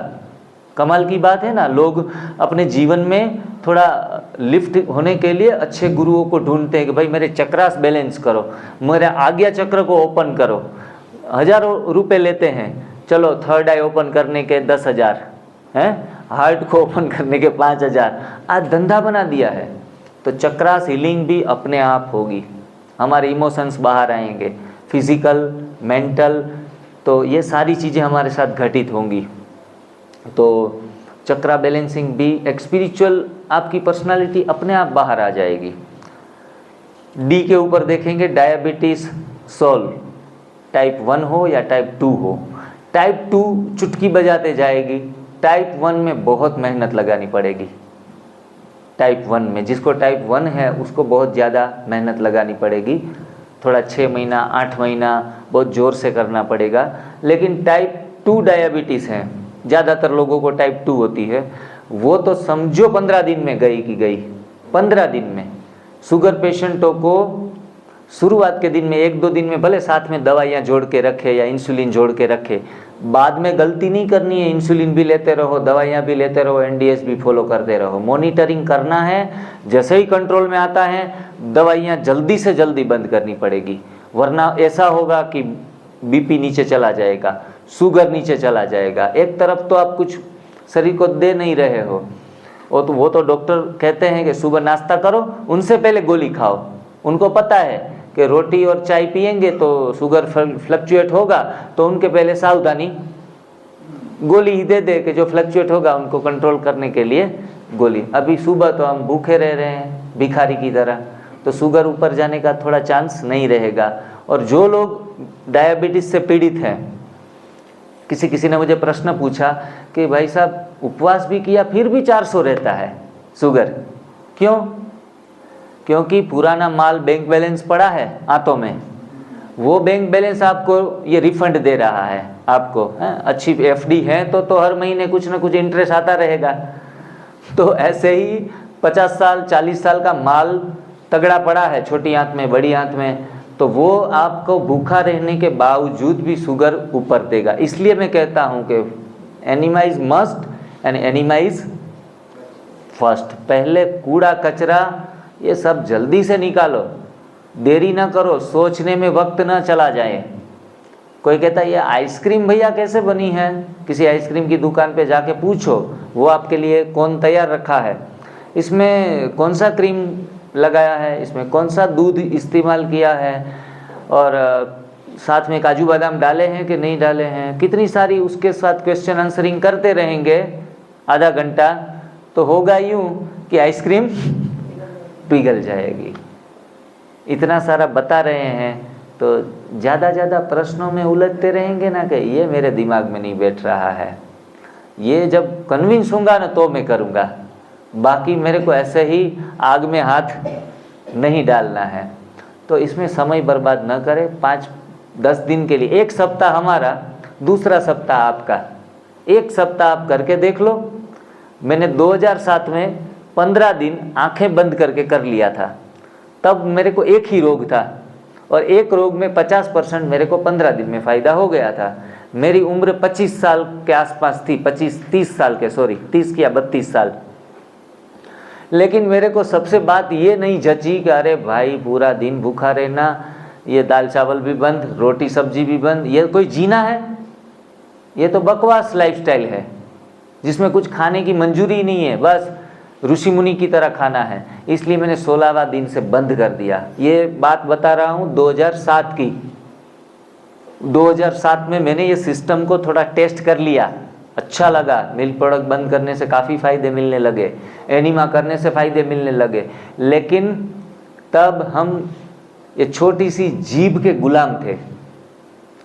कमाल की बात है ना, लोग अपने जीवन में थोड़ा लिफ्ट होने के लिए अच्छे गुरुओं को ढूंढते हैं कि भाई मेरे चक्रास बैलेंस करो, मेरे आज्ञा चक्र को ओपन करो। हज़ारों रुपए लेते हैं, चलो थर्ड आई ओपन करने के 10,000 हैं, हार्ट को ओपन करने के 5,000, आज धंधा बना दिया है। तो चक्रास हीलिंग भी अपने आप होगी, हमारे इमोशंस बाहर आएंगे, फिजिकल, मेंटल, तो ये सारी चीज़ें हमारे साथ घटित होंगी। तो चक्रा बैलेंसिंग भी एक स्पिरिचुअल, आपकी पर्सनालिटी अपने आप बाहर आ जाएगी। डी के ऊपर देखेंगे, डायबिटीज़ सोल, टाइप 1 हो या टाइप 2 हो। टाइप 2 चुटकी बजाते जाएगी, टाइप 1 में बहुत मेहनत लगानी पड़ेगी। टाइप 1 में, जिसको टाइप 1 है उसको बहुत ज़्यादा मेहनत लगानी पड़ेगी, थोड़ा 6 महीना 8 महीना बहुत ज़ोर से करना पड़ेगा। लेकिन टाइप 2 डायबिटीज़ हैं, ज़्यादातर लोगों को टाइप 2 होती है, वो तो समझो 15 दिन में गई की गई, 15 दिन में। शुगर पेशेंटों को शुरुआत के दिन में 1-2 दिन में भले साथ में दवाइयाँ जोड़ के रखे या इंसुलिन जोड़ के रखे, बाद में गलती नहीं करनी है, इंसुलिन भी लेते रहो, दवाइयाँ भी लेते रहो, एनडीएस भी फॉलो करते रहो, मॉनिटरिंग करना है। जैसे ही कंट्रोल में आता है दवाइयाँ जल्दी से जल्दी बंद करनी पड़ेगी, वरना ऐसा होगा कि बीपी नीचे चला जाएगा, शुगर नीचे चला जाएगा। एक तरफ तो आप कुछ शरीर को दे नहीं रहे हो, वो तो डॉक्टर कहते हैं कि सुबह नाश्ता करो, उनसे पहले गोली खाओ। उनको पता है कि रोटी और चाय पिएंगे तो शुगर फ्लक्चुएट होगा, तो उनके पहले सावधानी गोली ही दे दे कि जो फ्लक्चुएट होगा उनको कंट्रोल करने के लिए गोली। अभी सुबह तो हम भूखे रह रहे हैं भिखारी की तरह, तो शुगर ऊपर जाने का थोड़ा चांस नहीं रहेगा। और जो लोग डायबिटीज़ से पीड़ित हैं, किसी ने मुझे प्रश्न पूछा कि भाई साहब उपवास भी किया फिर भी 400 रहता है शुगर, क्यों? क्योंकि पुराना माल बैंक बैलेंस पड़ा है हाथों में, वो बैंक बैलेंस आपको ये रिफंड दे रहा है आपको, है? अच्छी एफडी है तो हर महीने कुछ ना कुछ इंटरेस्ट आता रहेगा। तो ऐसे ही 50 साल 40 साल का माल तगड़ा पड़ा है, छोटी आंत में बड़ी आंत में, तो वो आपको भूखा रहने के बावजूद भी शुगर ऊपर देगा। इसलिए मैं कहता हूँ कि एनिमाइज मस्ट एंड एनिमाइज फर्स्ट। पहले कूड़ा कचरा ये सब जल्दी से निकालो, देरी ना करो, सोचने में वक्त ना चला जाए। कोई कहता है ये आइसक्रीम भैया कैसे बनी है, किसी आइसक्रीम की दुकान पे जाके पूछो वो आपके लिए कौन तैयार रखा है, इसमें कौन सा क्रीम लगाया है, इसमें कौन सा दूध इस्तेमाल किया है, और साथ में काजू बादाम डाले हैं कि नहीं डाले हैं, कितनी सारी उसके साथ क्वेश्चन आंसरिंग करते रहेंगे आधा घंटा, तो होगा यूँ कि आइसक्रीम पिघल जाएगी। इतना सारा बता रहे हैं तो ज़्यादा प्रश्नों में उलझते रहेंगे ना कि ये मेरे दिमाग में नहीं बैठ रहा है, ये जब कन्विंस होगा ना तो मैं करूँगा, बाकी मेरे को ऐसे ही आग में हाथ नहीं डालना है। तो इसमें समय बर्बाद न करें। 5-10 दिन के लिए, एक सप्ताह हमारा, दूसरा सप्ताह आपका, एक सप्ताह आप करके देख लो। मैंने 2007 में 15 दिन आंखें बंद करके कर लिया था, तब मेरे को एक ही रोग था और एक रोग में 50% मेरे को 15 दिन में फ़ायदा हो गया था। मेरी उम्र 25 साल के आसपास थी, 30 साल के, सॉरी 30 या 32 साल। लेकिन मेरे को सबसे बात ये नहीं जची कि अरे भाई पूरा दिन भूखा रहना, ये दाल चावल भी बंद, रोटी सब्जी भी बंद, ये कोई जीना है? ये तो बकवास लाइफस्टाइल है जिसमें कुछ खाने की मंजूरी नहीं है, बस ऋषि मुनि की तरह खाना है। इसलिए मैंने 16वां दिन से बंद कर दिया। ये बात बता रहा हूँ 2007 की। 2007 में मैंने ये सिस्टम को थोड़ा टेस्ट कर लिया, अच्छा लगा। मिल्क प्रोडक्ट बंद करने से काफ़ी फ़ायदे मिलने लगे, एनीमा करने से फ़ायदे मिलने लगे। लेकिन तब हम ये छोटी सी जीभ के गुलाम थे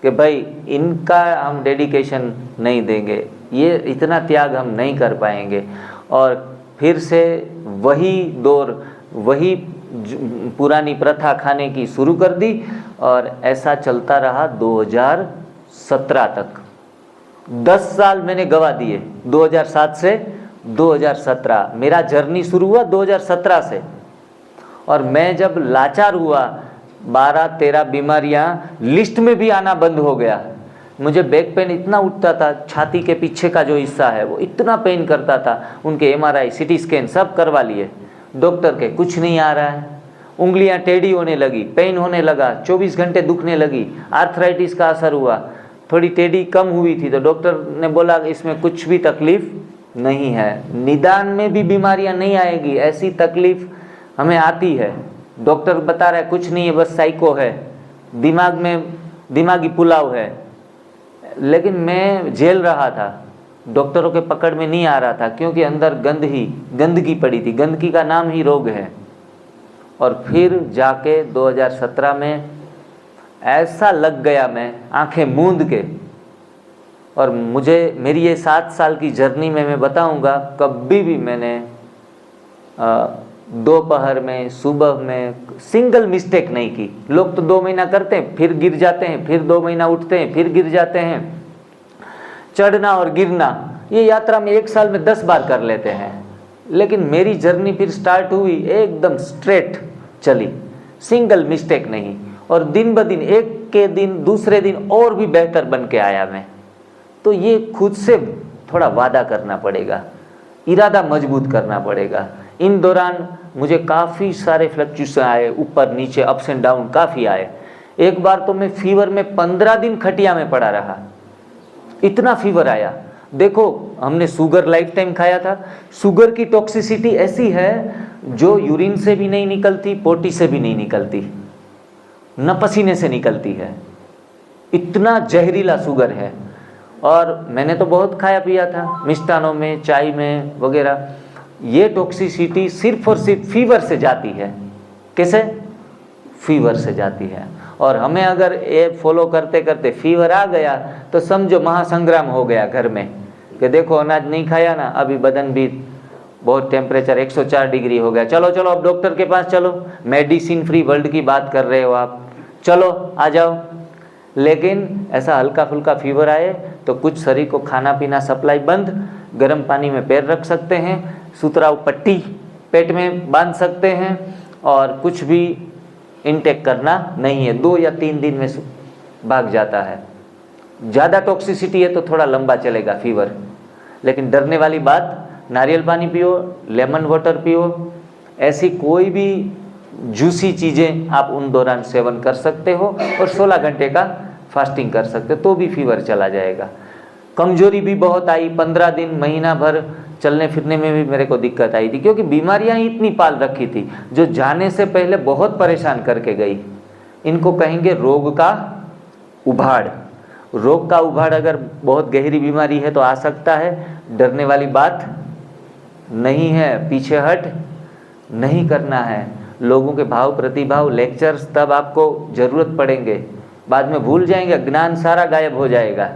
कि भाई इनका हम डेडिकेशन नहीं देंगे, ये इतना त्याग हम नहीं कर पाएंगे। और फिर से वही दौर, वही पुरानी प्रथा खाने की शुरू कर दी और ऐसा चलता रहा 2017 तक। 10 साल मैंने गवा दिए। 2007 से 2017 मेरा जर्नी शुरू हुआ 2017 से। और मैं जब लाचार हुआ, 12-13 बीमारियां लिस्ट में भी आना बंद हो गया। मुझे बैक पेन इतना उठता था, छाती के पीछे का जो हिस्सा है वो इतना पेन करता था। उनके MRI CT स्कैन सब करवा लिए, डॉक्टर के कुछ नहीं आ रहा है। उंगलियां टेढ़ी होने लगी, पेन होने लगा, 24 घंटे दुखने लगी, आर्थराइटिस का असर हुआ। थोड़ी टेढ़ी कम हुई थी तो डॉक्टर ने बोला कि इसमें कुछ भी तकलीफ नहीं है, निदान में भी बीमारियां नहीं आएगी, ऐसी तकलीफ हमें आती है। डॉक्टर बता रहा है कुछ नहीं है, बस साइको है, दिमाग में दिमागी पुलाव है। लेकिन मैं झेल रहा था, डॉक्टरों के पकड़ में नहीं आ रहा था, क्योंकि अंदर गंदगी पड़ी थी। गंदगी का नाम ही रोग है। और फिर जाके 2017 में ऐसा लग गया, मैं आंखें मूंद के, और मेरी ये 7 साल की जर्नी में मैं बताऊंगा, कभी भी मैंने दोपहर में, सुबह में सिंगल मिस्टेक नहीं की। लोग तो 2 महीना करते हैं, फिर गिर जाते हैं, फिर 2 महीना उठते हैं, फिर गिर जाते हैं। चढ़ना और गिरना ये यात्रा में 1 साल में 10 बार कर लेते हैं, लेकिन मेरी जर्नी फिर स्टार्ट हुई एकदम स्ट्रेट चली, सिंगल मिस्टेक नहीं। और दिन ब दिन, एक के दिन दूसरे दिन और भी बेहतर बन के आया मैं। तो ये खुद से थोड़ा वादा करना पड़ेगा, इरादा मजबूत करना पड़ेगा। इन दौरान मुझे काफ़ी सारे फ्लक्चुएशन आए, ऊपर नीचे, अप्स एंड डाउन काफ़ी आए। एक बार तो मैं फीवर में 15 दिन खटिया में पड़ा रहा, इतना फीवर आया। देखो, हमने शुगर लाइफ टाइम खाया था। शुगर की टॉक्सिसिटी ऐसी है जो यूरिन से भी नहीं निकलती, पोटी से भी नहीं निकलती, न पसीने से निकलती है, इतना जहरीला शुगर है। और मैंने तो बहुत खाया पिया था, मिष्टानों में, चाय में वगैरह। ये टॉक्सिसिटी सिर्फ और सिर्फ फीवर से जाती है। कैसे? फीवर से जाती है। और हमें अगर ये फॉलो करते करते फीवर आ गया तो समझो महासंग्राम हो गया घर में, कि देखो अनाज नहीं खाया ना, अभी बदन भी बहुत, टेम्परेचर 104 डिग्री हो गया, चलो चलो अब डॉक्टर के पास चलो, मेडिसिन फ्री वर्ल्ड की बात कर रहे हो आप, चलो आ जाओ। लेकिन ऐसा हल्का फुल्का फीवर आए तो कुछ शरीर को खाना पीना सप्लाई बंद, गर्म पानी में पैर रख सकते हैं, सुतराउ पट्टी पेट में बांध सकते हैं, और कुछ भी इनटेक करना नहीं है। 2 या 3 दिन में भाग जाता है। ज़्यादा टॉक्सिसिटी है तो थोड़ा लंबा चलेगा फीवर। लेकिन डरने वाली बात, नारियल पानी पियो, लेमन वाटर पियो, ऐसी कोई भी जूसी चीज़ें आप उन दौरान सेवन कर सकते हो, और 16 घंटे का फास्टिंग कर सकते हो, तो भी फीवर चला जाएगा। कमजोरी भी बहुत आई, 15 दिन, महीना भर चलने फिरने में भी मेरे को दिक्कत आई थी, क्योंकि बीमारियां ही इतनी पाल रखी थी जो जाने से पहले बहुत परेशान करके गई। इनको कहेंगे रोग का उभाड़। रोग का उभाड़ अगर बहुत गहरी बीमारी है तो आ सकता है, डरने वाली बात नहीं है, पीछे हट नहीं करना है। लोगों के भाव प्रतिभाव, लेक्चर्स तब आपको ज़रूरत पड़ेंगे, बाद में भूल जाएंगे, ज्ञान सारा गायब हो जाएगा,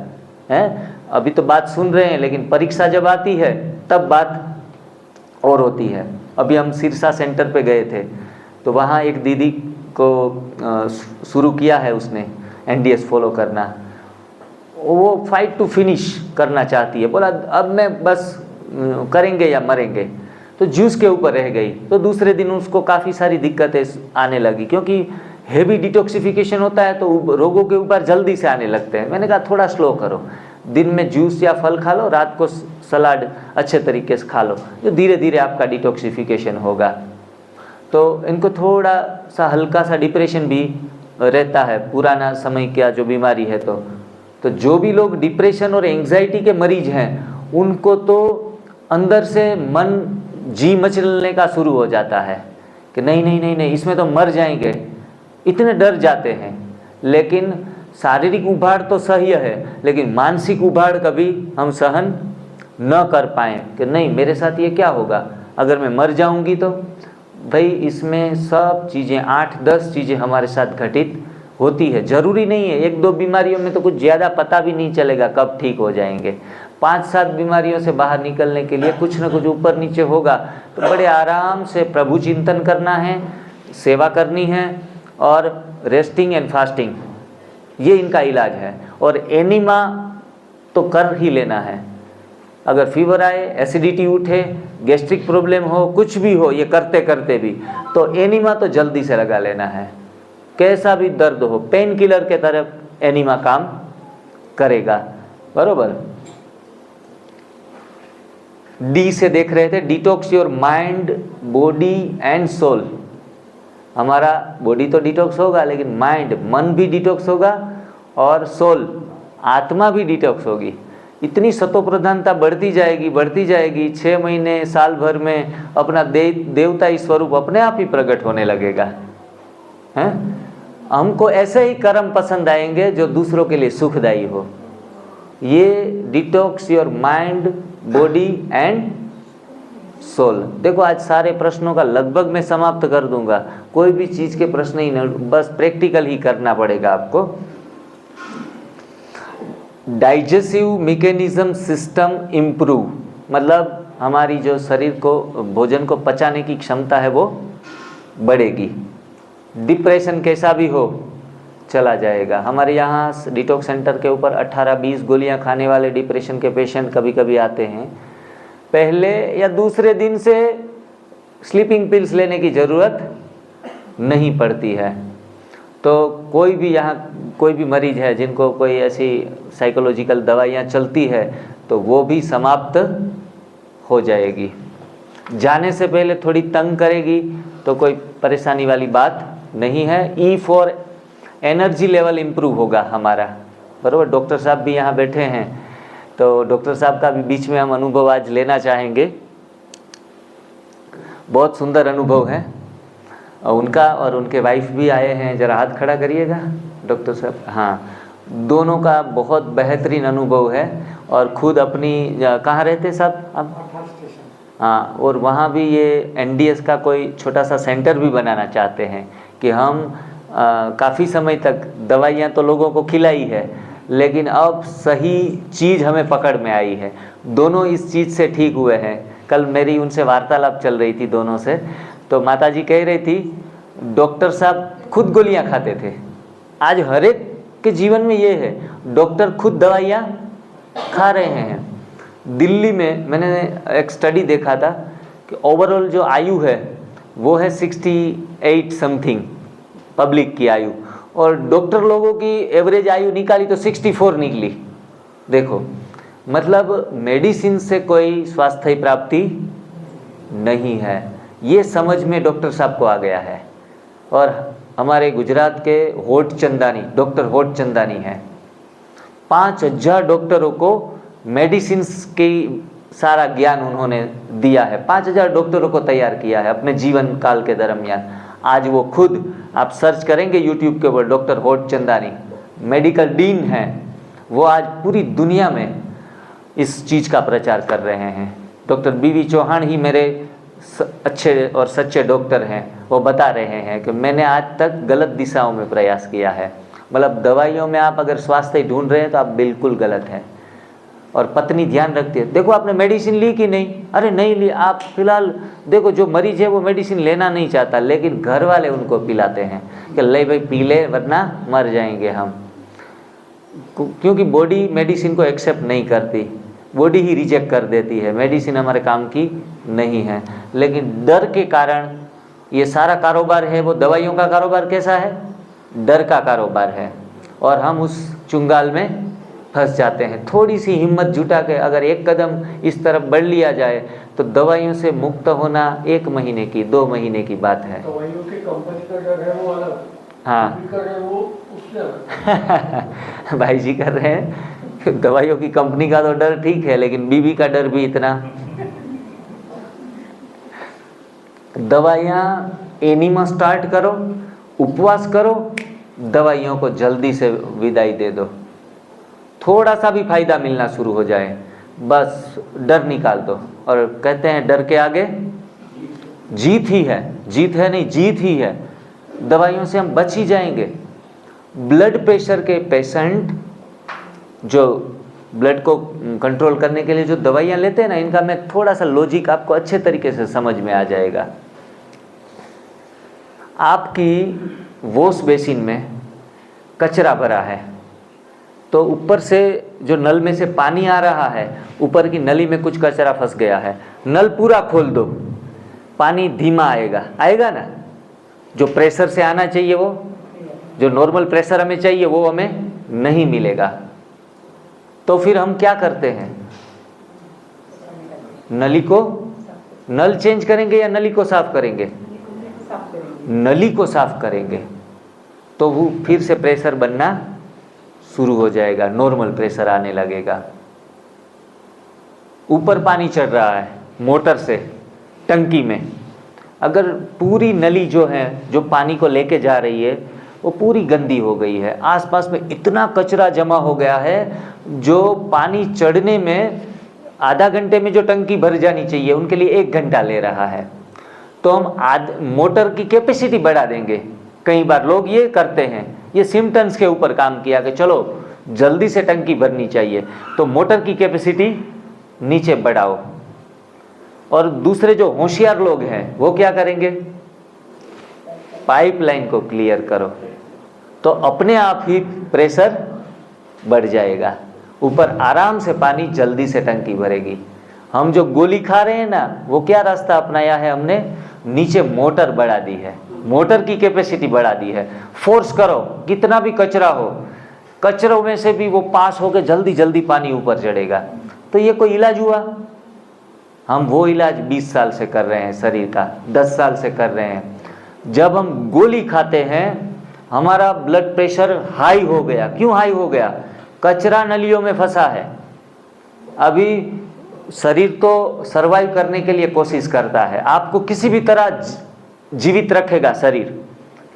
हैं? अभी तो बात सुन रहे हैं, लेकिन परीक्षा जब आती है तब बात और होती है। अभी हम सिरसा सेंटर पे गए थे, तो वहाँ एक दीदी को शुरू किया है उसने NDS फॉलो करना। वो फाइट टू फिनिश करना चाहती है, बोला अब मैं बस करेंगे या मरेंगे, तो जूस के ऊपर रह गई। तो दूसरे दिन उसको काफ़ी सारी दिक्कतें आने लगी, क्योंकि हेवी डिटॉक्सिफिकेशन होता है तो रोगों के ऊपर जल्दी से आने लगते हैं। मैंने कहा थोड़ा स्लो करो, दिन में जूस या फल खा लो, रात को सलाद अच्छे तरीके से खा लो, जो धीरे धीरे आपका डिटॉक्सिफिकेशन होगा। तो इनको थोड़ा सा हल्का सा डिप्रेशन भी रहता है, पुराना समय का जो बीमारी है। तो जो भी लोग डिप्रेशन और एंग्जाइटी के मरीज हैं, उनको तो अंदर से मन जी मचलने का शुरू हो जाता है कि नहीं नहीं नहीं नहीं, इसमें तो मर जाएंगे, इतने डर जाते हैं। लेकिन शारीरिक उभाड़ तो सही है, लेकिन मानसिक उभाड़ कभी हम सहन न कर पाएँ कि नहीं मेरे साथ ये क्या होगा अगर मैं मर जाऊंगी तो। भाई इसमें सब चीज़ें, 8-10 चीज़ें हमारे साथ घटित होती है। ज़रूरी नहीं है 1-2 बीमारियों में तो कुछ ज़्यादा पता भी नहीं चलेगा कब ठीक हो जाएंगे। 5-7 बीमारियों से बाहर निकलने के लिए कुछ न कुछ ऊपर नीचे होगा। तो बड़े आराम से प्रभु चिंतन करना है, सेवा करनी है, और रेस्टिंग एंड फास्टिंग, ये इनका इलाज है। और एनीमा तो कर ही लेना है। अगर फीवर आए, एसिडिटी उठे, गैस्ट्रिक प्रॉब्लम हो, कुछ भी हो, ये करते करते भी, तो एनीमा तो जल्दी से लगा लेना है। कैसा भी दर्द हो, पेन किलर के तरफ एनीमा काम करेगा। बरोबर। डी से देख रहे थे, detox your mind, body and soul. हमारा बॉडी तो डिटॉक्स होगा, लेकिन माइंड, मन भी डिटॉक्स होगा, और सोल, आत्मा भी डिटॉक्स होगी। इतनी सतोप्रधानता बढ़ती जाएगी 6 महीने, साल भर में अपना देवताई स्वरूप अपने आप ही प्रकट होने लगेगा। हैं? हमको ऐसे ही कर्म पसंद आएंगे जो दूसरों के लिए सुखदायी हो। ये detox your mind, body and soul. देखो आज सारे प्रश्नों का लगभग मैं समाप्त कर दूंगा, कोई भी चीज़ के प्रश्न ही नहीं, बस प्रैक्टिकल ही करना पड़ेगा आपको। डाइजेस्टिव मैकेनिज्म सिस्टम इम्प्रूव, मतलब हमारी जो शरीर को भोजन को पचाने की क्षमता है वो बढ़ेगी। डिप्रेशन कैसा भी हो चला जाएगा। हमारे यहाँ डिटॉक्स सेंटर के ऊपर 18-20 गोलियां खाने वाले डिप्रेशन के पेशेंट कभी कभी आते हैं। पहले या दूसरे दिन से स्लीपिंग पिल्स लेने की ज़रूरत नहीं पड़ती है। तो कोई भी यहाँ कोई भी मरीज है जिनको कोई ऐसी साइकोलॉजिकल दवाइयाँ चलती है तो वो भी समाप्त हो जाएगी। जाने से पहले थोड़ी तंग करेगी तो कोई परेशानी वाली बात नहीं है। E for energy level improve होगा हमारा, बराबर। डॉक्टर साहब भी यहाँ बैठे हैं, तो डॉक्टर साहब का भी बीच में हम अनुभव आज लेना चाहेंगे। बहुत सुंदर अनुभव है और उनका, और उनके वाइफ भी आए हैं। ज़रा हाथ खड़ा करिएगा डॉक्टर साहब। हाँ, दोनों का बहुत बेहतरीन अनुभव है और खुद अपनी कहाँ रहते साहब अब? हाँ, और वहाँ भी ये एनडीएस का कोई छोटा सा सेंटर भी बनाना चाहते हैं कि हम काफ़ी समय तक दवाइयाँ तो लोगों को खिलाई है, लेकिन अब सही चीज़ हमें पकड़ में आई है। दोनों इस चीज़ से ठीक हुए हैं। कल मेरी उनसे वार्तालाप चल रही थी दोनों से, तो माताजी कह रही थी डॉक्टर साहब खुद गोलियां खाते थे। आज हर एक के जीवन में ये है, डॉक्टर खुद दवाइयाँ खा रहे हैं। दिल्ली में मैंने एक स्टडी देखा था कि ओवरऑल जो आयु है वो है 68 समथिंग, पब्लिक की आयु, और डॉक्टर लोगों की एवरेज आयु निकाली तो 64 निकली। देखो, मतलब मेडिसिन से कोई स्वास्थ्य प्राप्ति नहीं है, ये समझ में डॉक्टर साहब को आ गया है। और हमारे गुजरात के होटचंदानी, डॉक्टर होटचंदानी हैं, 5000 डॉक्टरों को मेडिसिन की सारा ज्ञान उन्होंने दिया है। 5000 डॉक्टरों को तैयार किया है अपने जीवन काल के दरमियान। आज वो खुद, आप सर्च करेंगे यूट्यूब के ऊपर, डॉक्टर होटचंदानी मेडिकल डीन हैं। वो आज पूरी दुनिया में इस चीज़ का प्रचार कर रहे हैं। डॉक्टर बीवी चौहान ही मेरे अच्छे और सच्चे डॉक्टर हैं। वो बता रहे हैं कि मैंने आज तक गलत दिशाओं में प्रयास किया है। मतलब दवाइयों में आप अगर स्वास्थ्य ढूंढ रहे हैं तो आप बिल्कुल गलत हैं। और पत्नी ध्यान रखती है, देखो आपने मेडिसिन ली कि नहीं? अरे नहीं ली। आप फिलहाल देखो, जो मरीज है वो मेडिसिन लेना नहीं चाहता, लेकिन घर वाले उनको पिलाते हैं कि ले भाई पी ले वरना मर जाएंगे हम। क्योंकि बॉडी मेडिसिन को एक्सेप्ट नहीं करती, बॉडी ही रिजेक्ट कर देती है, मेडिसिन हमारे काम की नहीं है। लेकिन डर के कारण ये सारा कारोबार है, वो दवाइयों का कारोबार कैसा है? डर का कारोबार है, और हम उस चुंगाल में फंस जाते हैं। थोड़ी सी हिम्मत जुटा के अगर एक कदम इस तरफ बढ़ लिया जाए तो दवाइयों से मुक्त होना 1 महीने की 2 महीने की बात है। दवाइयों की कंपनी का डर है वो अलग, हाँ कर रहे हैं वो उससे अलग। भाई जी कर रहे हैं, दवाइयों की कंपनी का तो डर ठीक है, लेकिन बीवी का डर भी इतना। दवाइयाँ एनीमा स्टार्ट करो, उपवास करो, दवाइयों को जल्दी से विदाई दे दो। थोड़ा सा भी फायदा मिलना शुरू हो जाए, बस डर निकाल दो। और कहते हैं डर के आगे जीत ही है, जीत है नहीं, जीत ही है। दवाइयों से हम बच ही जाएंगे। ब्लड प्रेशर के पेशेंट जो ब्लड को कंट्रोल करने के लिए जो दवाइयाँ लेते हैं ना, इनका मैं थोड़ा सा लॉजिक आपको अच्छे तरीके से समझ में आ जाएगा। आपकी वॉश बेसिन में कचरा भरा है, तो ऊपर से जो नल में से पानी आ रहा है, ऊपर की नली में कुछ कचरा फंस गया है। नल पूरा खोल दो, पानी धीमा आएगा, आएगा ना? जो प्रेशर से आना चाहिए, वो जो नॉर्मल प्रेशर हमें चाहिए वो हमें नहीं मिलेगा। तो फिर हम क्या करते हैं? नली को, नल चेंज करेंगे या नली को साफ करेंगे? नली को साफ करेंगे, तो वो फिर से प्रेशर बनना शुरू हो जाएगा, नॉर्मल प्रेशर आने लगेगा। ऊपर पानी चढ़ रहा है मोटर से टंकी में, अगर पूरी नली जो है, जो पानी को लेके जा रही है, वो पूरी गंदी हो गई है, आसपास में इतना कचरा जमा हो गया है, जो पानी चढ़ने में आधा घंटे में जो टंकी भर जानी चाहिए उनके लिए 1 घंटा ले रहा है। तो हम मोटर की कैपेसिटी बढ़ा देंगे। कई बार लोग ये करते हैं, ये सिम्टम्स के ऊपर काम किया कि चलो जल्दी से टंकी भरनी चाहिए, तो मोटर की कैपेसिटी नीचे बढ़ाओ। और दूसरे जो होशियार लोग हैं वो क्या करेंगे, पाइपलाइन को क्लियर करो, तो अपने आप ही प्रेशर बढ़ जाएगा, ऊपर आराम से पानी जल्दी से टंकी भरेगी। हम जो गोली खा रहे हैं ना, वो क्या रास्ता अपनाया है हमने, नीचे मोटर बढ़ा दी है, मोटर की कैपेसिटी बढ़ा दी है। फोर्स करो, कितना भी कचरा हो, कचरों में से भी वो पास होकर जल्दी जल्दी पानी ऊपर चढ़ेगा। तो ये कोई इलाज हुआ? हम वो इलाज 20 साल से कर रहे हैं शरीर का, 10 साल से कर रहे हैं। जब हम गोली खाते हैं हमारा ब्लड प्रेशर हाई हो गया। क्यों हाई हो गया? कचरा नलियों में फंसा है। अभी शरीर तो सरवाइव करने के लिए कोशिश करता है, आपको किसी भी तरह जीवित रखेगा शरीर,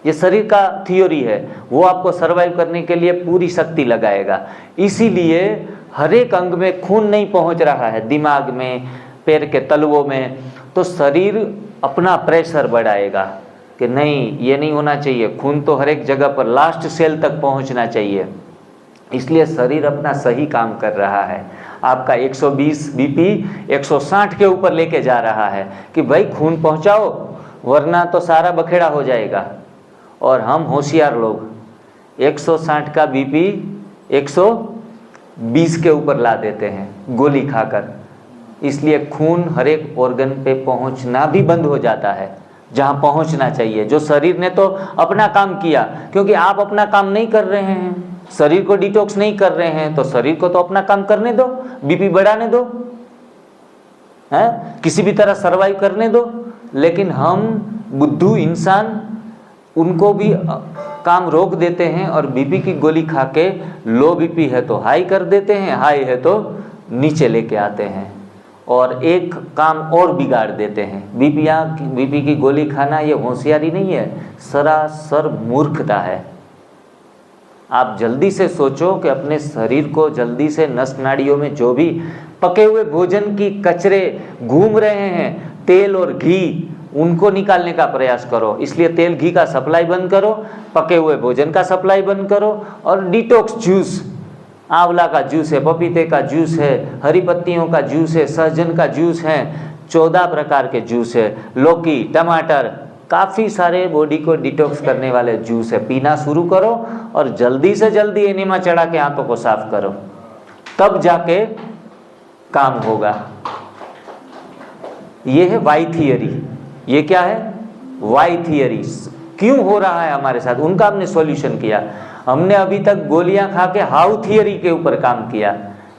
ये शरीर का थ्योरी है, वो आपको सरवाइव करने के लिए पूरी शक्ति लगाएगा। इसीलिए हर एक अंग में खून नहीं पहुंच रहा है, दिमाग में, पैर के तलवों में, तो शरीर अपना प्रेशर बढ़ाएगा कि नहीं, ये नहीं होना चाहिए, खून तो हर एक जगह पर लास्ट सेल तक पहुंचना चाहिए। इसलिए शरीर अपना सही काम कर रहा है। आपका 120 बीपी 160 के ऊपर लेके जा रहा है कि भाई खून पहुंचाओ, वरना तो सारा बखेड़ा हो जाएगा। और हम होशियार लोग 160 का बीपी 120 के ऊपर ला देते हैं गोली खाकर। इसलिए खून हर एक ऑर्गन पे पहुंचना भी बंद हो जाता है जहां पहुंचना चाहिए। जो शरीर ने तो अपना काम किया, क्योंकि आप अपना काम नहीं कर रहे हैं, शरीर को डिटॉक्स नहीं कर रहे हैं, तो शरीर को तो अपना काम करने दो, बीपी बढ़ाने दो, हैं, किसी भी तरह सरवाइव करने दो। लेकिन हम बुद्धू इंसान उनको भी काम रोक देते हैं और बीपी की गोली खा के लो बीपी है तो हाई कर देते हैं, हाई है तो नीचे लेके आते हैं और एक काम और बिगाड़ देते हैं। बीपी की गोली खाना ये होशियारी नहीं है, सरासर मूर्खता है। आप जल्दी से सोचो कि अपने शरीर को जल्दी से नस नाड़ियों में जो भी पके हुए भोजन की कचरे घूम रहे हैं, तेल और घी, उनको निकालने का प्रयास करो। इसलिए तेल घी का सप्लाई बंद करो, पके हुए भोजन का सप्लाई बंद करो और डिटॉक्स जूस, आंवला का जूस है, पपीते का जूस है, हरी पत्तियों का जूस है, सहजन का जूस है, 14 प्रकार के जूस है, लौकी, टमाटर, काफ़ी सारे बॉडी को डिटॉक्स करने वाले जूस है, पीना शुरू करो और जल्दी से जल्दी एनिमा चढ़ा के आंखों को साफ करो, तब जाके काम होगा। ये है वाई थियरी। ये क्या है? Why theory. क्यों हो रहा है हमारे साथ, उनका हमने सॉल्यूशन किया। हमने अभी तक गोलियां खा के हाउ थियरी के ऊपर काम किया।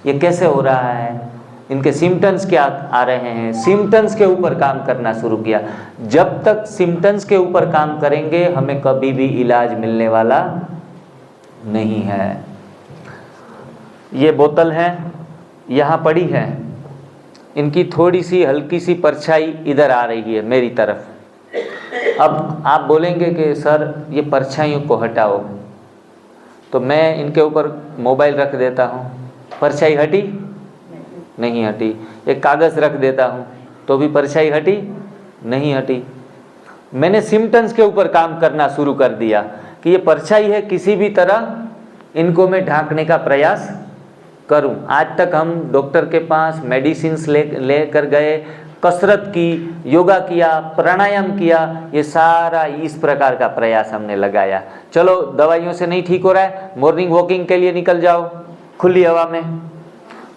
ये कैसे हो रहा है, इनके सिम्टम्स क्या आ रहे हैं, सिम्टम्स के ऊपर काम करना शुरू किया। जब तक सिम्टम्स के ऊपर काम करेंगे हमें कभी भी इलाज मिलने वाला नहीं है। ये बोतल है, यहाँ पड़ी है, इनकी थोड़ी सी हल्की सी परछाई इधर आ रही है मेरी तरफ। अब आप बोलेंगे कि सर ये परछाइयों को हटाओ, तो मैं इनके ऊपर मोबाइल रख देता हूँ, परछाई हटी? नहीं हटी। एक कागज़ रख देता हूँ तो भी परछाई हटी? नहीं हटी। मैंने सिम्टम्स के ऊपर काम करना शुरू कर दिया कि ये परछाई है, किसी भी तरह इनको मैं ढांकने का प्रयास करूं। आज तक हम डॉक्टर के पास मेडिसिन्स लेकर गए, कसरत की, योगा किया, प्राणायाम किया, ये सारा इस प्रकार का प्रयास हमने लगाया। चलो दवाइयों से नहीं ठीक हो रहा है, मॉर्निंग वॉकिंग के लिए निकल जाओ खुली हवा में।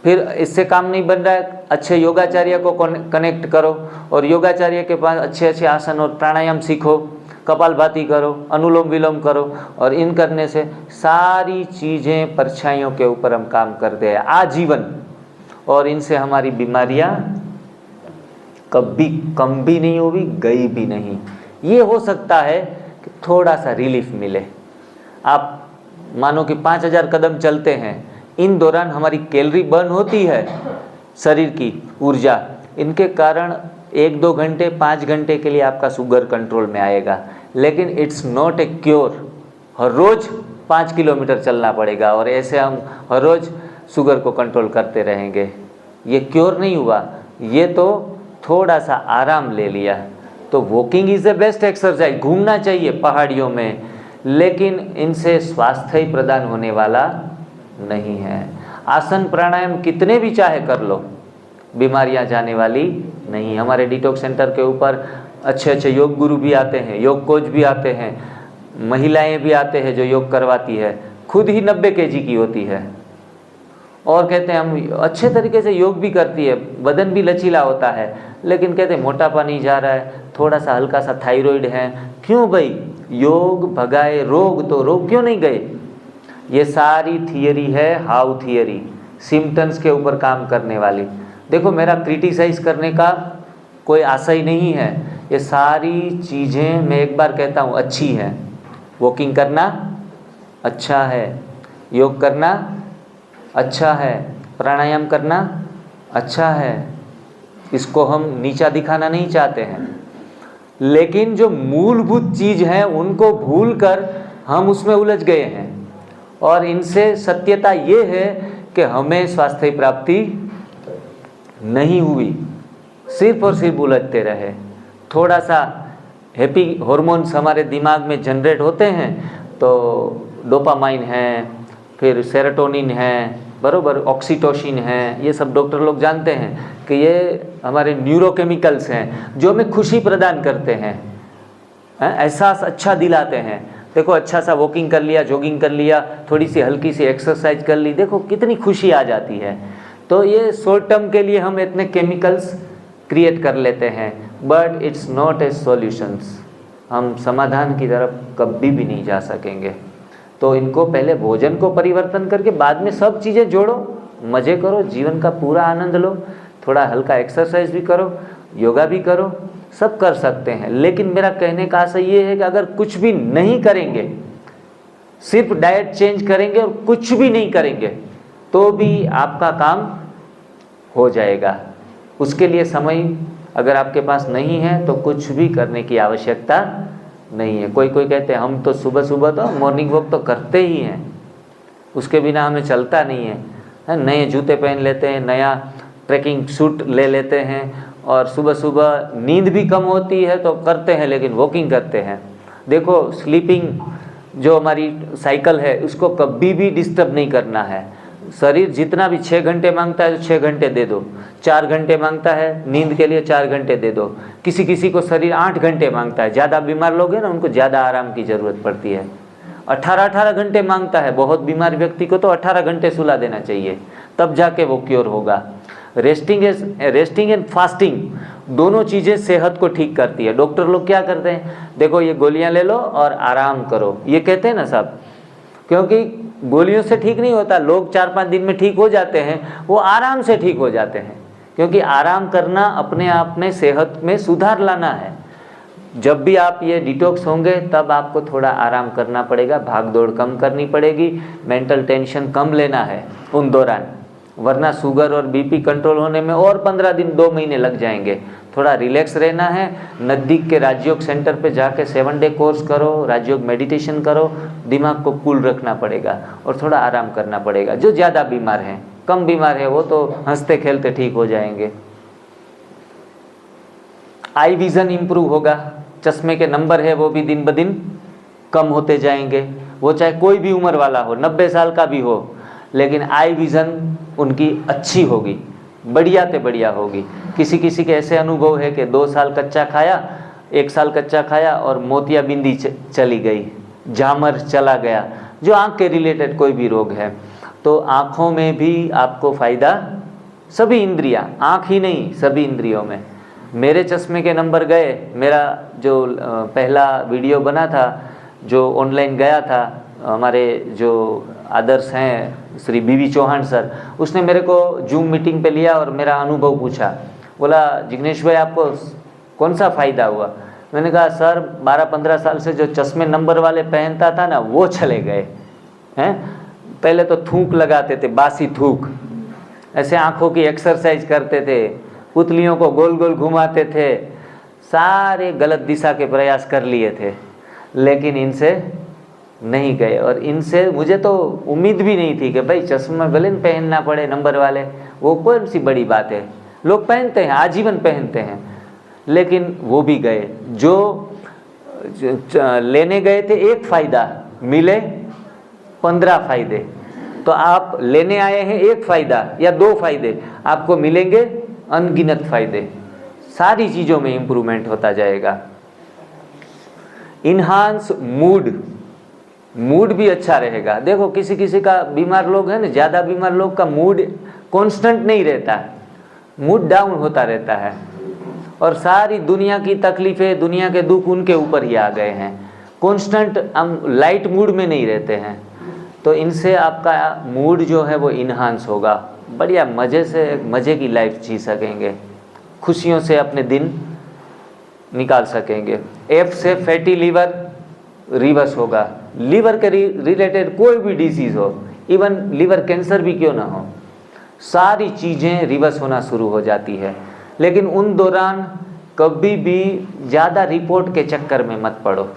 फिर इससे काम नहीं बन रहा है, अच्छे योगाचार्य को कनेक्ट करो और योगाचार्य के पास अच्छे अच्छे आसन और प्राणायाम सीखो, कपालभाति करो, अनुलोम विलोम करो, और इन करने से सारी चीज़ें परछाइयों के ऊपर हम काम करते हैं आजीवन, और इनसे हमारी बीमारियां कभी कम भी नहीं होगी, गई भी नहीं। ये हो सकता है कि थोड़ा सा रिलीफ मिले। आप मानो कि 5000 कदम चलते हैं, इन दौरान हमारी कैलोरी बर्न होती है, शरीर की ऊर्जा, इनके कारण 1-2 घंटे 5 घंटे के लिए आपका शुगर कंट्रोल में आएगा। लेकिन इट्स नॉट ए क्योर। हर रोज़ 5 किलोमीटर चलना पड़ेगा और ऐसे हम हर रोज़ शुगर को कंट्रोल करते रहेंगे। ये क्योर नहीं हुआ, ये तो थोड़ा सा आराम ले लिया। तो walking is the best exercise, घूमना चाहिए पहाड़ियों में, लेकिन इनसे स्वास्थ्य ही प्रदान होने वाला नहीं है। आसन प्राणायाम कितने भी चाहे कर लो, बीमारियां जाने वाली नहीं। हमारे डिटॉक्स सेंटर के ऊपर अच्छे अच्छे योग गुरु भी आते हैं, योग कोच भी आते हैं, महिलाएं भी आते हैं जो योग करवाती है, खुद ही 90 kg की होती है और कहते हैं हम अच्छे तरीके से योग भी करती है, बदन भी लचीला होता है, लेकिन कहते हैं मोटापा नहीं जा रहा है, थोड़ा सा हल्का सा थायराइड है। क्यों भाई? योग भगाए रोग तो रोग क्यों नहीं गए? ये सारी थियरी है, हाउ थियरी, सिम्टम्स के ऊपर काम करने वाली। देखो, मेरा क्रिटिसाइज करने का कोई आशय नहीं है, ये सारी चीज़ें मैं एक बार कहता हूँ अच्छी हैं। वॉकिंग करना अच्छा है, योग करना अच्छा है, प्राणायाम करना अच्छा है, इसको हम नीचा दिखाना नहीं चाहते हैं, लेकिन जो मूलभूत चीज़ है उनको भूलकर हम उसमें उलझ गए हैं और इनसे सत्यता ये है कि हमें स्वास्थ्य प्राप्ति नहीं हुई, सिर्फ और सिर्फ उलझते रहे। थोड़ा सा हैप्पी हार्मोन्स हमारे दिमाग में जनरेट होते हैं तो डोपामाइन है, फिर सेरोटोनिन है, बरोबर, ऑक्सीटोसिन है, ये सब डॉक्टर लोग जानते हैं कि ये हमारे न्यूरोकेमिकल्स हैं जो हमें खुशी प्रदान करते हैं, एहसास अच्छा दिलाते हैं। देखो, अच्छा सा वॉकिंग कर लिया, जॉगिंग कर लिया, थोड़ी सी हल्की सी एक्सरसाइज कर ली, देखो कितनी खुशी आ जाती है। तो ये शॉर्ट टर्म के लिए हम इतने केमिकल्स क्रिएट कर लेते हैं, but it's not A solutions. हम समाधान की तरफ कभी भी नहीं जा सकेंगे। तो इनको पहले भोजन को परिवर्तन करके बाद में सब चीज़ें जोड़ो, मज़े करो, जीवन का पूरा आनंद लो, थोड़ा हल्का एक्सरसाइज भी करो, योगा भी करो, सब कर सकते हैं। लेकिन मेरा कहने का आशय ये है कि अगर कुछ भी नहीं करेंगे, सिर्फ डाइट चेंज करेंगे और कुछ भी नहीं करेंगे तो भी आपका काम हो जाएगा। उसके लिए समय अगर आपके पास नहीं है तो कुछ भी करने की आवश्यकता नहीं है। कोई कहते हैं हम तो सुबह सुबह तो मॉर्निंग वॉक तो करते ही हैं, उसके बिना हमें चलता नहीं है। नए जूते पहन लेते हैं, नया ट्रैकिंग सूट ले लेते हैं और सुबह सुबह नींद भी कम होती है तो करते हैं, लेकिन वॉकिंग करते हैं। देखो, स्लीपिंग जो हमारी साइकिल है उसको कभी भी डिस्टर्ब नहीं करना है। शरीर जितना भी 6 घंटे मांगता है तो 6 घंटे दे दो, 4 घंटे मांगता है नींद के लिए 4 घंटे दे दो। किसी को शरीर 8 घंटे मांगता है, ज़्यादा बीमार लोग हैं ना, उनको ज़्यादा आराम की ज़रूरत पड़ती है। 18 घंटे मांगता है, बहुत बीमार व्यक्ति को तो 18 घंटे सुला देना चाहिए, तब जाके वो क्योर होगा। रेस्टिंग एंड फास्टिंग दोनों चीज़ें सेहत को ठीक करती है। डॉक्टर लोग क्या करते हैं, देखो ये गोलियां ले लो और आराम करो, ये कहते हैं ना सब, क्योंकि गोलियों से ठीक नहीं होता। लोग 4-5 दिन में ठीक हो जाते हैं, वो आराम से ठीक हो जाते हैं, क्योंकि आराम करना अपने आप में सेहत में सुधार लाना है। जब भी आप ये डिटॉक्स होंगे तब आपको थोड़ा आराम करना पड़ेगा, भाग दौड़ कम करनी पड़ेगी, मेंटल टेंशन कम लेना है उन दौरान, वरना शुगर और बीपी कंट्रोल होने में और 15 दिन 2 महीने लग जाएंगे। थोड़ा रिलैक्स रहना है, नज़दीक के राजयोग सेंटर पे जाके 7 डे कोर्स करो, राजयोग मेडिटेशन करो, दिमाग को कूल रखना पड़ेगा और थोड़ा आराम करना पड़ेगा। जो ज़्यादा बीमार हैं, कम बीमार है वो तो हंसते खेलते ठीक हो जाएंगे। आई विज़न इम्प्रूव होगा, चश्मे के नंबर है वो भी दिन ब दिन कम होते जाएंगे। वो चाहे कोई भी उम्र वाला हो, 90 साल का भी हो, लेकिन आई विज़न उनकी अच्छी होगी, बढ़िया से बढ़िया होगी। किसी के ऐसे अनुभव है कि 2 साल कच्चा खाया, 1 साल कच्चा खाया और मोतियाबिंदी चली गई, झामर चला गया, जो आँख के रिलेटेड कोई भी रोग है। तो आँखों में भी आपको फ़ायदा, सभी इंद्रियाँ, आँख ही नहीं सभी इंद्रियों में। मेरे चश्मे के नंबर गए, मेरा जो पहला वीडियो बना था जो ऑनलाइन गया था, हमारे जो आदर्श हैं श्री बीवी चौहान सर, उसने मेरे को जूम मीटिंग पे लिया और मेरा अनुभव पूछा। बोला जिग्नेश भाई आपको कौन सा फ़ायदा हुआ? मैंने कहा सर 12-15 साल से जो चश्मे नंबर वाले पहनता था ना वो चले गए हैं। पहले तो थूक लगाते थे, बासी थूक, ऐसे आँखों की एक्सरसाइज करते थे, पुतलियों को गोल गोल घुमाते थे, सारे गलत दिशा के प्रयास कर लिए थे, लेकिन इनसे नहीं गए। और इनसे मुझे तो उम्मीद भी नहीं थी कि भाई चश्मा भले न पहनना पड़े नंबर वाले, वो कौन सी बड़ी बात है, लोग पहनते हैं, आजीवन पहनते हैं, लेकिन वो भी गए। जो लेने गए थे 1 फ़ायदा, मिले 15 फ़ायदे। तो आप लेने आए हैं एक फ़ायदा या 2 फायदे, आपको मिलेंगे अनगिनत फ़ायदे। सारी चीज़ों में इम्प्रूवमेंट होता जाएगा। इन्हांस मूड भी अच्छा रहेगा। देखो किसी किसी का बीमार लोग हैं ना, ज़्यादा बीमार लोग का मूड कांस्टेंट नहीं रहता, मूड डाउन होता रहता है, और सारी दुनिया की तकलीफ़ें, दुनिया के दुख उनके ऊपर ही आ गए हैं, कांस्टेंट हम लाइट मूड में नहीं रहते हैं। तो इनसे आपका मूड जो है वो इन्हांस होगा, बढ़िया मज़े से मज़े की लाइफ जी सकेंगे, खुशियों से अपने दिन निकाल सकेंगे। एफ से फैटी लीवर रिवर्स होगा। लीवर के रिलेटेड कोई भी डिजीज़ हो, इवन लीवर कैंसर भी क्यों ना हो, सारी चीज़ें रिवर्स होना शुरू हो जाती है। लेकिन उन दौरान कभी भी ज़्यादा रिपोर्ट के चक्कर में मत पड़ो।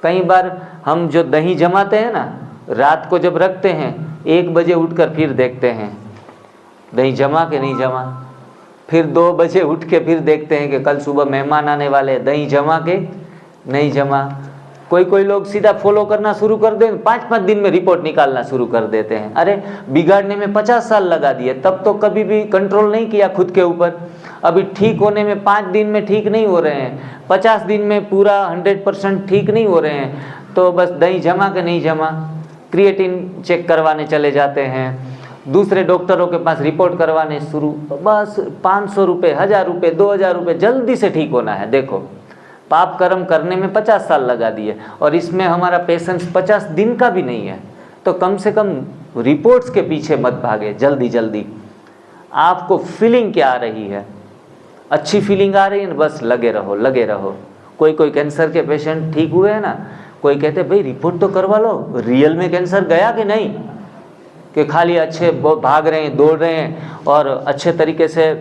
कई बार हम जो दही जमाते हैं ना, रात को जब रखते हैं 1 बजे उठकर फिर देखते हैं दही जमा के नहीं जमा, फिर 2 बजे उठ के फिर देखते हैं कि कल सुबह मेहमान आने वाले, दही जमा के नहीं जमा। कोई लोग सीधा फॉलो करना शुरू कर दें, 5-5 दिन में रिपोर्ट निकालना शुरू कर देते हैं। अरे बिगाड़ने में 50 साल लगा दिए, तब तो कभी भी कंट्रोल नहीं किया खुद के ऊपर। अभी ठीक होने में 5 दिन में ठीक नहीं हो रहे हैं, 50 दिन में पूरा 100% ठीक नहीं हो रहे हैं, तो बस दही जमा के नहीं जमा, क्रिएटिन चेक करवाने चले जाते हैं, दूसरे डॉक्टरों के पास रिपोर्ट करवाने शुरू, बस 500 रुपये, 1000 रुपये, 2000 रुपये, जल्दी से ठीक होना है। देखो पाप कर्म करने में 50 साल लगा दिए, और इसमें हमारा पेशेंस 50 दिन का भी नहीं है। तो कम से कम रिपोर्ट्स के पीछे मत भागे जल्दी जल्दी। आपको फीलिंग क्या आ रही है, अच्छी फीलिंग आ रही है ना, बस लगे रहो लगे रहो। कोई कैंसर के पेशेंट ठीक हुए हैं ना, कोई कहते भाई रिपोर्ट तो करवा लो, रियल में कैंसर गया कि नहीं, कि खाली अच्छे भाग रहे हैं, दौड़ रहे हैं और अच्छे तरीके से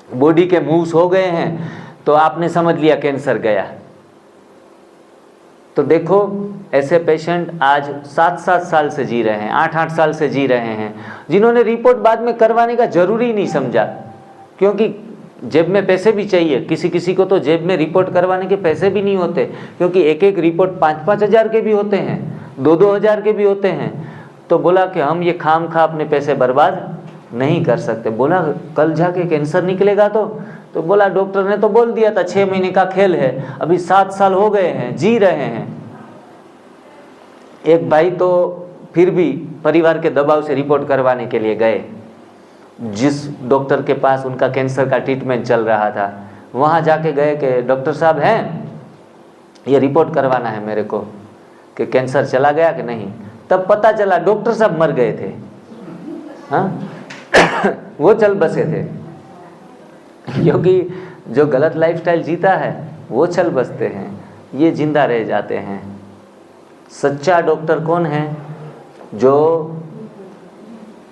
बॉडी के मूव्स हो गए हैं, तो आपने समझ लिया कैंसर गया। तो देखो ऐसे पेशेंट आज 7-7 साल से जी रहे हैं, 8-8 साल से जी रहे हैं, जिन्होंने रिपोर्ट बाद में करवाने का जरूरी नहीं समझा, क्योंकि जेब में पैसे भी चाहिए। किसी को तो जेब में रिपोर्ट करवाने के पैसे भी नहीं होते, क्योंकि एक रिपोर्ट 5-5 हज़ार के भी होते हैं, 2-2 हज़ार के भी होते हैं। तो बोला कि हम ये खाम खा अपने पैसे बर्बाद नहीं कर सकते। बोला कल जाके कैंसर निकलेगा तो बोला डॉक्टर ने तो बोल दिया था 6 महीने का खेल है, अभी 7 साल हो गए हैं, जी रहे हैं। एक भाई तो फिर भी परिवार के दबाव से रिपोर्ट करवाने के लिए गए, जिस डॉक्टर के पास उनका कैंसर का ट्रीटमेंट चल रहा था, वहाँ जाके गए कि डॉक्टर साहब हैं, ये रिपोर्ट करवाना है मेरे को कि कैंसर चला गया कि नहीं। तब पता चला डॉक्टर साहब मर गए थे, हाँ वो चल बसे थे, क्योंकि जो गलत लाइफस्टाइल जीता है वो चल बसते हैं, ये जिंदा रह जाते हैं। सच्चा डॉक्टर कौन है? जो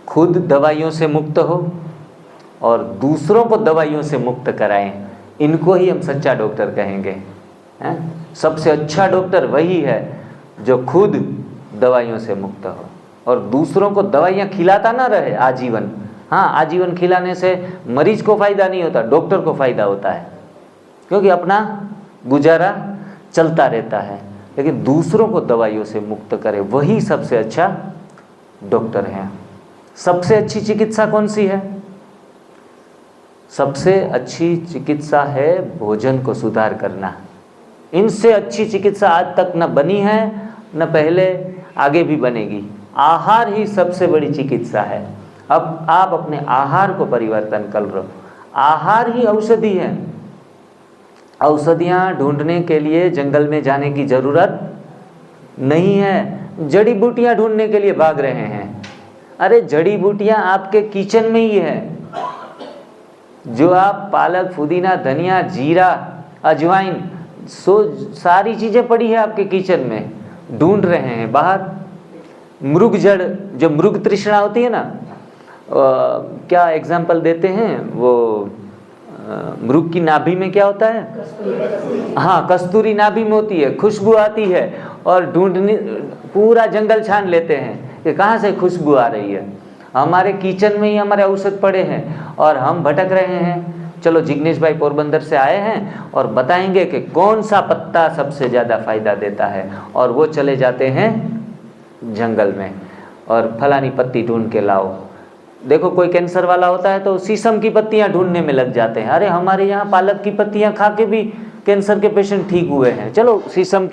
खुद दवाइयों से मुक्त हो और दूसरों को दवाइयों से मुक्त कराएं, इनको ही हम सच्चा डॉक्टर कहेंगे। सबसे अच्छा डॉक्टर वही है जो खुद दवाइयों से मुक्त हो और दूसरों को दवाइयाँ खिलाता ना रहे आजीवन। हाँ, आजीवन खिलाने से मरीज को फ़ायदा नहीं होता, डॉक्टर को फ़ायदा होता है, क्योंकि अपना गुजारा चलता रहता है। लेकिन दूसरों को दवाइयों से मुक्त करे, वही सबसे अच्छा डॉक्टर है। सबसे अच्छी चिकित्सा कौन सी है? सबसे अच्छी चिकित्सा है भोजन को सुधार करना। इनसे अच्छी चिकित्सा आज तक न बनी है, न पहले आगे भी बनेगी। आहार ही सबसे बड़ी चिकित्सा है। अब आप अपने आहार को परिवर्तन करो। आहार ही औषधि है। औषधियाँ ढूंढने के लिए जंगल में जाने की ज़रूरत नहीं है, जड़ी बूटियाँ ढूंढने के लिए भाग रहे हैं। अरे जड़ी बूटियाँ आपके किचन में ही है। जो आप पालक, पुदीना, धनिया, जीरा, अजवाइन, सारी चीज़ें पड़ी है आपके किचन में, ढूंढ रहे हैं बाहर। मृग जड़, जो मृग तृष्णा होती है ना, क्या एग्जाम्पल देते हैं वो, मृग की नाभि में क्या होता है? हाँ, कस्तूरी नाभि में होती है, खुशबू आती है और ढूंढने पूरा जंगल छान लेते हैं कि कहाँ से खुशबू आ रही है। हमारे किचन में ही हमारे औषध पड़े हैं और हम भटक रहे हैं। चलो जिग्नेश भाई पोरबंदर से आए हैं और बताएंगे कि कौन सा पत्ता सबसे ज़्यादा फायदा देता है, और वो चले जाते हैं जंगल में। और फलानी पत्ती ढूंढ के लाओ। देखो कोई कैंसर वाला होता है तो शीशम की पत्तियां ढूंढने में लग जाते हैं। अरे हमारे यहाँ पालक की पत्तियां खा के भी कैंसर के पेशेंट ठीक हुए हैं। चलो शीशम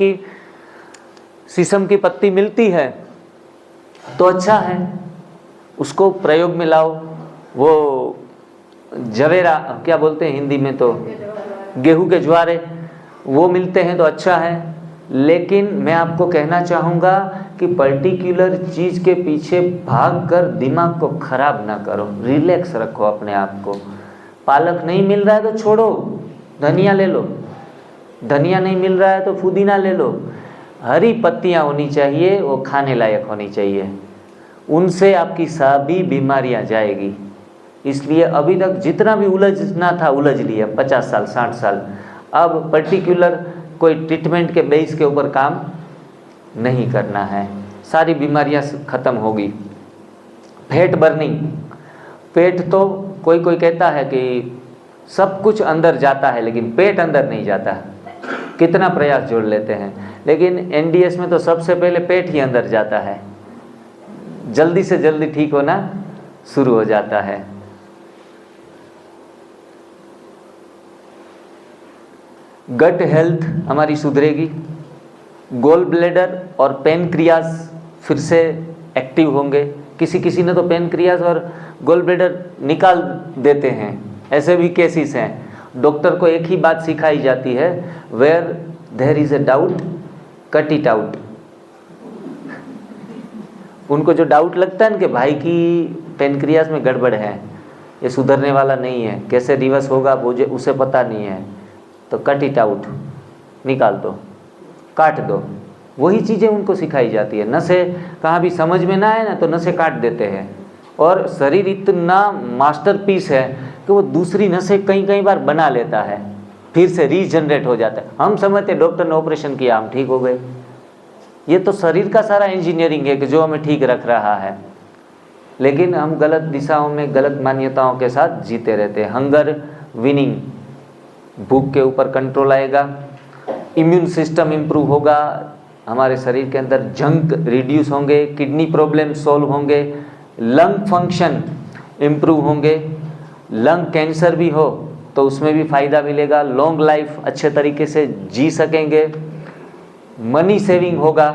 की पत्ती मिलती है तो अच्छा है, उसको प्रयोग में लाओ। वो जवेरा क्या बोलते हैं हिंदी में, तो गेहूं के ज्वारे वो मिलते हैं तो अच्छा है। लेकिन मैं आपको कहना चाहूँगा कि पर्टिकुलर चीज़ के पीछे भागकर दिमाग को खराब ना करो, रिलैक्स रखो अपने आप को। पालक नहीं मिल रहा है तो छोड़ो, धनिया ले लो। धनिया नहीं मिल रहा है तो पुदीना ले लो। हरी पत्तियाँ होनी चाहिए, वो खाने लायक होनी चाहिए, उनसे आपकी सभी बीमारियाँ जाएगी। इसलिए अभी तक जितना भी उलझना था उलझ लिया, 50 साल 60 साल। अब पर्टिकुलर कोई ट्रीटमेंट के बेस के ऊपर काम नहीं करना है, सारी बीमारियां ख़त्म होगी। फैट बर्निंग, पेट तो कोई कहता है कि सब कुछ अंदर जाता है लेकिन पेट अंदर नहीं जाता, कितना प्रयास जोड़ लेते हैं, लेकिन एनडीएस में तो सबसे पहले पेट ही अंदर जाता है, जल्दी से जल्दी ठीक होना शुरू हो जाता है। गट हेल्थ हमारी सुधरेगी, गोल ब्लैडर और पेनक्रियाज फिर से एक्टिव होंगे। किसी ने तो पेनक्रियाज और गोल ब्लैडर निकाल देते हैं, ऐसे भी केसेस हैं। डॉक्टर को एक ही बात सिखाई जाती है, where there is a doubt cut it out. उनको जो डाउट लगता है ना कि भाई की पेनक्रियाज में गड़बड़ है, ये सुधरने वाला नहीं है, कैसे रिवर्स होगा मुझे उसे पता नहीं है, तो कट इट आउट, निकाल दो, काट दो। वही चीज़ें उनको सिखाई जाती है। नसें कहाँ भी समझ में ना आए ना तो नसें काट देते हैं। और शरीर इतना मास्टरपीस है कि वो दूसरी नसें कई बार बना लेता है, फिर से रीजनरेट हो जाता है। हम समझते डॉक्टर ने ऑपरेशन किया हम ठीक हो गए, ये तो शरीर का सारा इंजीनियरिंग है कि जो हमें ठीक रख रहा है। लेकिन हम गलत दिशाओं में गलत मान्यताओं के साथ जीते रहते हैं। हंगर विनिंग, भूख के ऊपर कंट्रोल आएगा, इम्यून सिस्टम इम्प्रूव होगा, हमारे शरीर के अंदर जंक रिड्यूस होंगे, किडनी प्रॉब्लम सॉल्व होंगे, लंग फंक्शन इम्प्रूव होंगे। लंग कैंसर भी हो तो उसमें भी फ़ायदा मिलेगा, लॉन्ग लाइफ अच्छे तरीके से जी सकेंगे। मनी सेविंग होगा,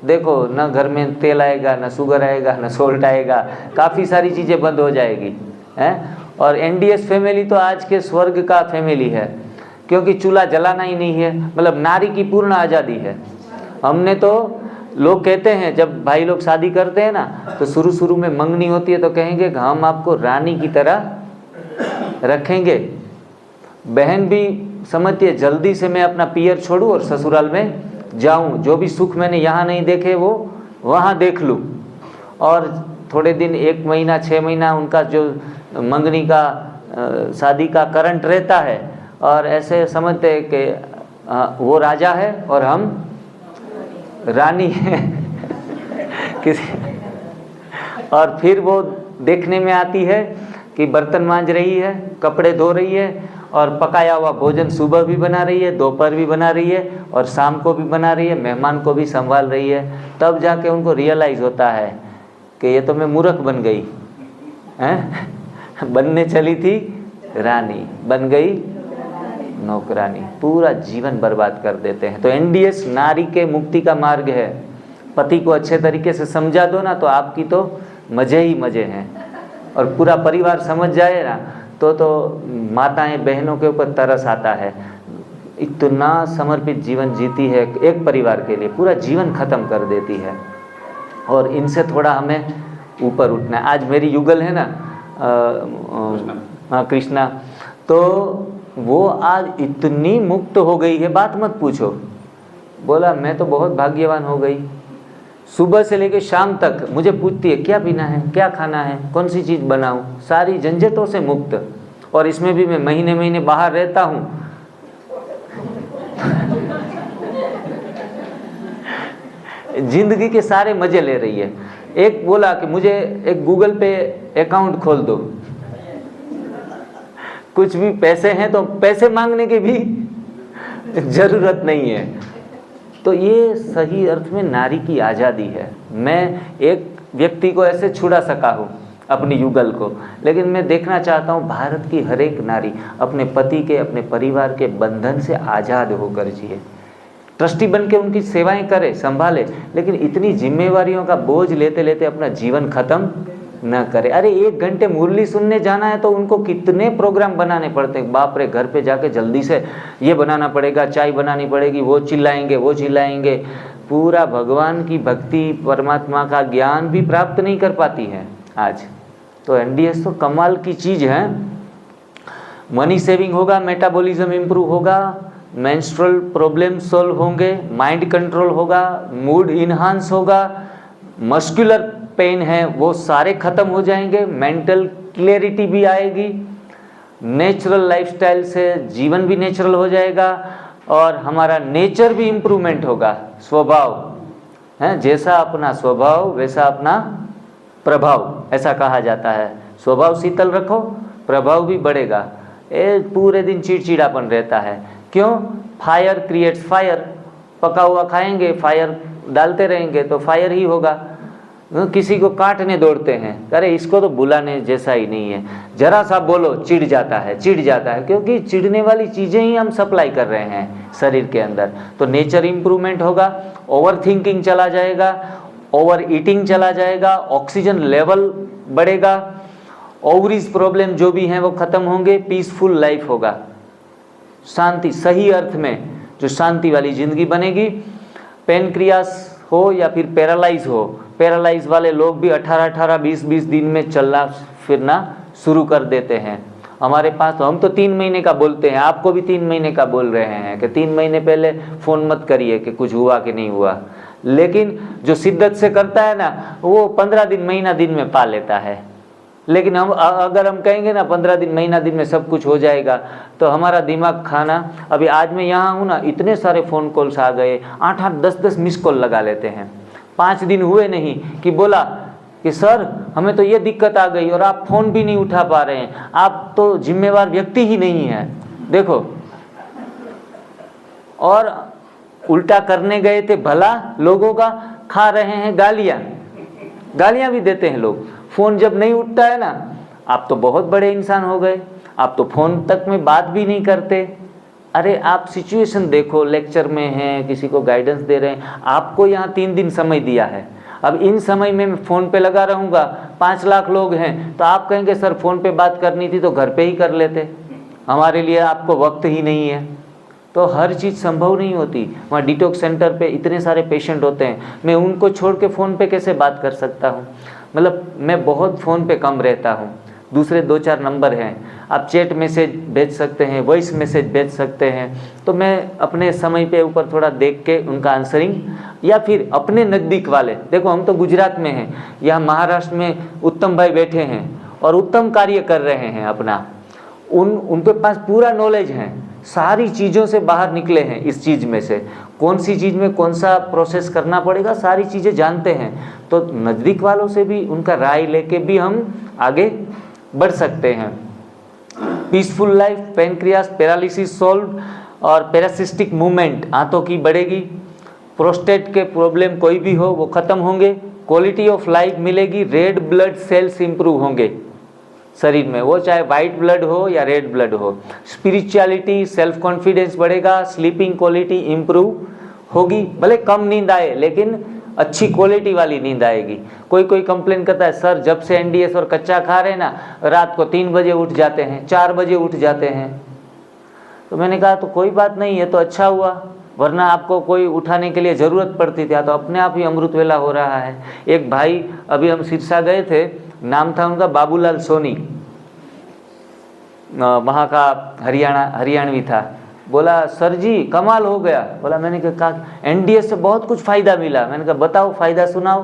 देखो ना घर में तेल आएगा, ना शुगर आएगा, ना सोल्ट आएगा, काफ़ी सारी चीज़ें बंद हो जाएगी हैं। और एनडीएस फैमिली तो आज के स्वर्ग का फैमिली है, क्योंकि चूल्हा जलाना ही नहीं है, मतलब नारी की पूर्ण आज़ादी है। हमने तो लोग कहते हैं जब भाई लोग शादी करते हैं ना तो शुरू में मंगनी होती है तो कहेंगे कि हम आपको रानी की तरह रखेंगे। बहन भी समझती है जल्दी से मैं अपना पियर छोड़ूं और ससुराल में जाऊं, जो भी सुख मैंने यहाँ नहीं देखे वो वहाँ देख लूँ। और थोड़े दिन, 1 महीना 6 महीना उनका जो मंगनी का शादी का करंट रहता है, और ऐसे समझते हैं कि वो राजा है और हम रानी है किसी। और फिर वो देखने में आती है कि बर्तन मांज रही है, कपड़े धो रही है, और पकाया हुआ भोजन सुबह भी बना रही है, दोपहर भी बना रही है, और शाम को भी बना रही है, मेहमान को भी संभाल रही है। तब जाके उनको रियलाइज़ होता है कि ये तो मैं मूर्ख बन गई हैं। बनने चली थी रानी, बन गई नौकरानी। पूरा जीवन बर्बाद कर देते हैं। तो एनडीएस नारी के मुक्ति का मार्ग है। पति को अच्छे तरीके से समझा दो ना तो आपकी तो मज़े ही मज़े हैं, और पूरा परिवार समझ जाए ना तो माताएं बहनों के ऊपर तरस आता है। इतना समर्पित जीवन जीती है एक परिवार के लिए, पूरा जीवन ख़त्म कर देती है। और इनसे थोड़ा हमें ऊपर उठना है। आज मेरी युगल है ना कृष्णा, तो वो आज इतनी मुक्त हो गई है, बात मत पूछो। बोला मैं तो बहुत भाग्यवान हो गई, सुबह से लेकर शाम तक मुझे पूछती है क्या पीना है, क्या खाना है, कौन सी चीज़ बनाऊं, सारी झंझटों से मुक्त। और इसमें भी मैं महीने बाहर रहता हूं। जिंदगी के सारे मजे ले रही है। एक बोला कि मुझे एक गूगल पे अकाउंट खोल दो, कुछ भी पैसे हैं तो पैसे मांगने की भी जरूरत नहीं है। तो ये सही अर्थ में नारी की आज़ादी है। मैं एक व्यक्ति को ऐसे छुड़ा सका हूँ अपनी युगल को, लेकिन मैं देखना चाहता हूँ भारत की हर एक नारी अपने पति के, अपने परिवार के बंधन से आज़ाद होकर जिए। ट्रस्टी बन के उनकी सेवाएं करे, संभाले, लेकिन इतनी जिम्मेवारियों का बोझ लेते लेते अपना जीवन खत्म न करे। अरे 1 घंटे मुरली सुनने जाना है तो उनको कितने प्रोग्राम बनाने पड़ते हैं, बाप रे, घर पे जाके जल्दी से ये बनाना पड़ेगा, चाय बनानी पड़ेगी, वो चिल्लाएंगे, पूरा भगवान की भक्ति, परमात्मा का ज्ञान भी प्राप्त नहीं कर पाती है आज। तो एनडीएस तो कमाल की चीज़ है। मनी सेविंग होगा, मेटाबॉलिज्म इम्प्रूव होगा, मेंस्ट्रुअल प्रॉब्लम सॉल्व होंगे, माइंड कंट्रोल होगा, मूड इन्हांस होगा, मस्कुलर पेन है वो सारे खत्म हो जाएंगे, मेंटल क्लैरिटी भी आएगी, नेचुरल लाइफस्टाइल से जीवन भी नेचुरल हो जाएगा और हमारा नेचर भी इम्प्रूवमेंट होगा। स्वभाव है, जैसा अपना स्वभाव वैसा अपना प्रभाव, ऐसा कहा जाता है। स्वभाव शीतल रखो, प्रभाव भी बढ़ेगा। पूरे दिन चिड़चिड़ापन रहता है, क्यों? Fire creates fire. पका हुआ खाएंगे, फायर डालते रहेंगे तो फायर ही होगा। किसी को काटने दौड़ते हैं, अरे इसको तो बुलाने जैसा ही नहीं है, जरा सा बोलो चिढ़ जाता है, क्योंकि चिढ़ने वाली चीज़ें ही हम सप्लाई कर रहे हैं शरीर के अंदर। तो नेचर इम्प्रूवमेंट होगा, ओवर थिंकिंग चला जाएगा, ओवर ईटिंग चला जाएगा, ऑक्सीजन लेवल बढ़ेगा, ओवरीज प्रॉब्लम जो भी हैं वो ख़त्म होंगे, पीसफुल लाइफ होगा, शांति, सही अर्थ में जो शांति वाली ज़िंदगी बनेगी। पेनक्रियास हो या फिर पैरालाइज हो, पैरालाइज वाले लोग भी 18-18, 20-20 दिन में चलना फिरना शुरू कर देते हैं। हमारे पास तो हम तो 3 महीने का बोलते हैं, आपको भी 3 महीने का बोल रहे हैं कि 3 महीने पहले फ़ोन मत करिए कि कुछ हुआ कि नहीं हुआ, लेकिन जो शिद्दत से करता है ना वो 15 दिन, महीना दिन में पा लेता है। लेकिन हम अगर हम कहेंगे ना 15 दिन, महीना दिन में सब कुछ हो जाएगा, तो हमारा दिमाग खाना। अभी आज मैं यहाँ हूँ ना, इतने सारे फ़ोन कॉल्स आ गए, 8-8, 10-10 मिस कॉल लगा लेते हैं। 5 दिन हुए नहीं कि बोला कि सर हमें तो ये दिक्कत आ गई और आप फ़ोन भी नहीं उठा पा रहे हैं, आप तो जिम्मेवार व्यक्ति ही नहीं हैं, देखो। और उल्टा करने गए थे भला लोगों का, खा रहे हैं गालियाँ भी देते हैं लोग। फ़ोन जब नहीं उठता है ना, आप तो बहुत बड़े इंसान हो गए, आप तो फ़ोन तक में बात भी नहीं करते। अरे आप सिचुएशन देखो, लेक्चर में हैं, किसी को गाइडेंस दे रहे हैं, आपको यहाँ 3 दिन समय दिया है, अब इन समय में मैं फ़ोन पे लगा रहूँगा, 5 लाख लोग हैं, तो आप कहेंगे सर फ़ोन पे बात करनी थी तो घर पे ही कर लेते, हमारे लिए आपको वक्त ही नहीं है। तो हर चीज़ संभव नहीं होती। वहाँ डिटॉक्स सेंटर पे इतने सारे पेशेंट होते हैं, मैं उनको छोड़ के फ़ोन पे कैसे बात कर सकता हूँ? मतलब मैं बहुत फ़ोन पे कम रहता हूँ। दूसरे 2-4 नंबर हैं, आप चैट मैसेज भेज सकते हैं, वॉइस मैसेज भेज सकते हैं, तो मैं अपने समय पे ऊपर थोड़ा देख के उनका आंसरिंग, या फिर अपने नज़दीक वाले, देखो हम तो गुजरात में हैं, यहाँ महाराष्ट्र में उत्तम भाई बैठे हैं और उत्तम कार्य कर रहे हैं अपना, उनके पास पूरा नॉलेज है, सारी चीज़ों से बाहर निकले हैं, इस चीज़ में से कौन सी चीज़ में कौन सा प्रोसेस करना पड़ेगा, सारी चीज़ें जानते हैं। तो नज़दीक वालों से भी उनका राय लेके भी हम आगे बढ़ सकते हैं। Peaceful life, pancreas paralysis solve और पैरासिस्टिक मूवमेंट आंतों की बढ़ेगी, प्रोस्टेट के प्रॉब्लम कोई भी हो वो ख़त्म होंगे, क्वालिटी ऑफ लाइफ मिलेगी, रेड ब्लड सेल्स इंप्रूव होंगे शरीर में, वो चाहे वाइट ब्लड हो या रेड ब्लड हो, स्पिरिचुअलिटी, सेल्फ कॉन्फिडेंस बढ़ेगा, स्लीपिंग क्वालिटी इंप्रूव होगी, भले कम नींद आए लेकिन अच्छी क्वालिटी वाली नींद आएगी। कोई कंप्लेन करता है सर जब से एनडीएस और कच्चा खा रहे हैं ना, रात को 3 बजे उठ जाते हैं, 4 बजे उठ जाते हैं। तो मैंने कहा तो कोई बात नहीं है, तो अच्छा हुआ, वरना आपको कोई उठाने के लिए ज़रूरत पड़ती थी, तो अपने आप ही अमृत वेला हो रहा है। एक भाई, अभी हम सिरसा गए थे, नाम था उनका बाबूलाल सोनी, वहाँ का हरियाणवी था। बोला सर जी कमाल हो गया। बोला, मैंने कहा एनडीएस से बहुत कुछ फ़ायदा मिला। मैंने कहा बताओ फ़ायदा सुनाओ।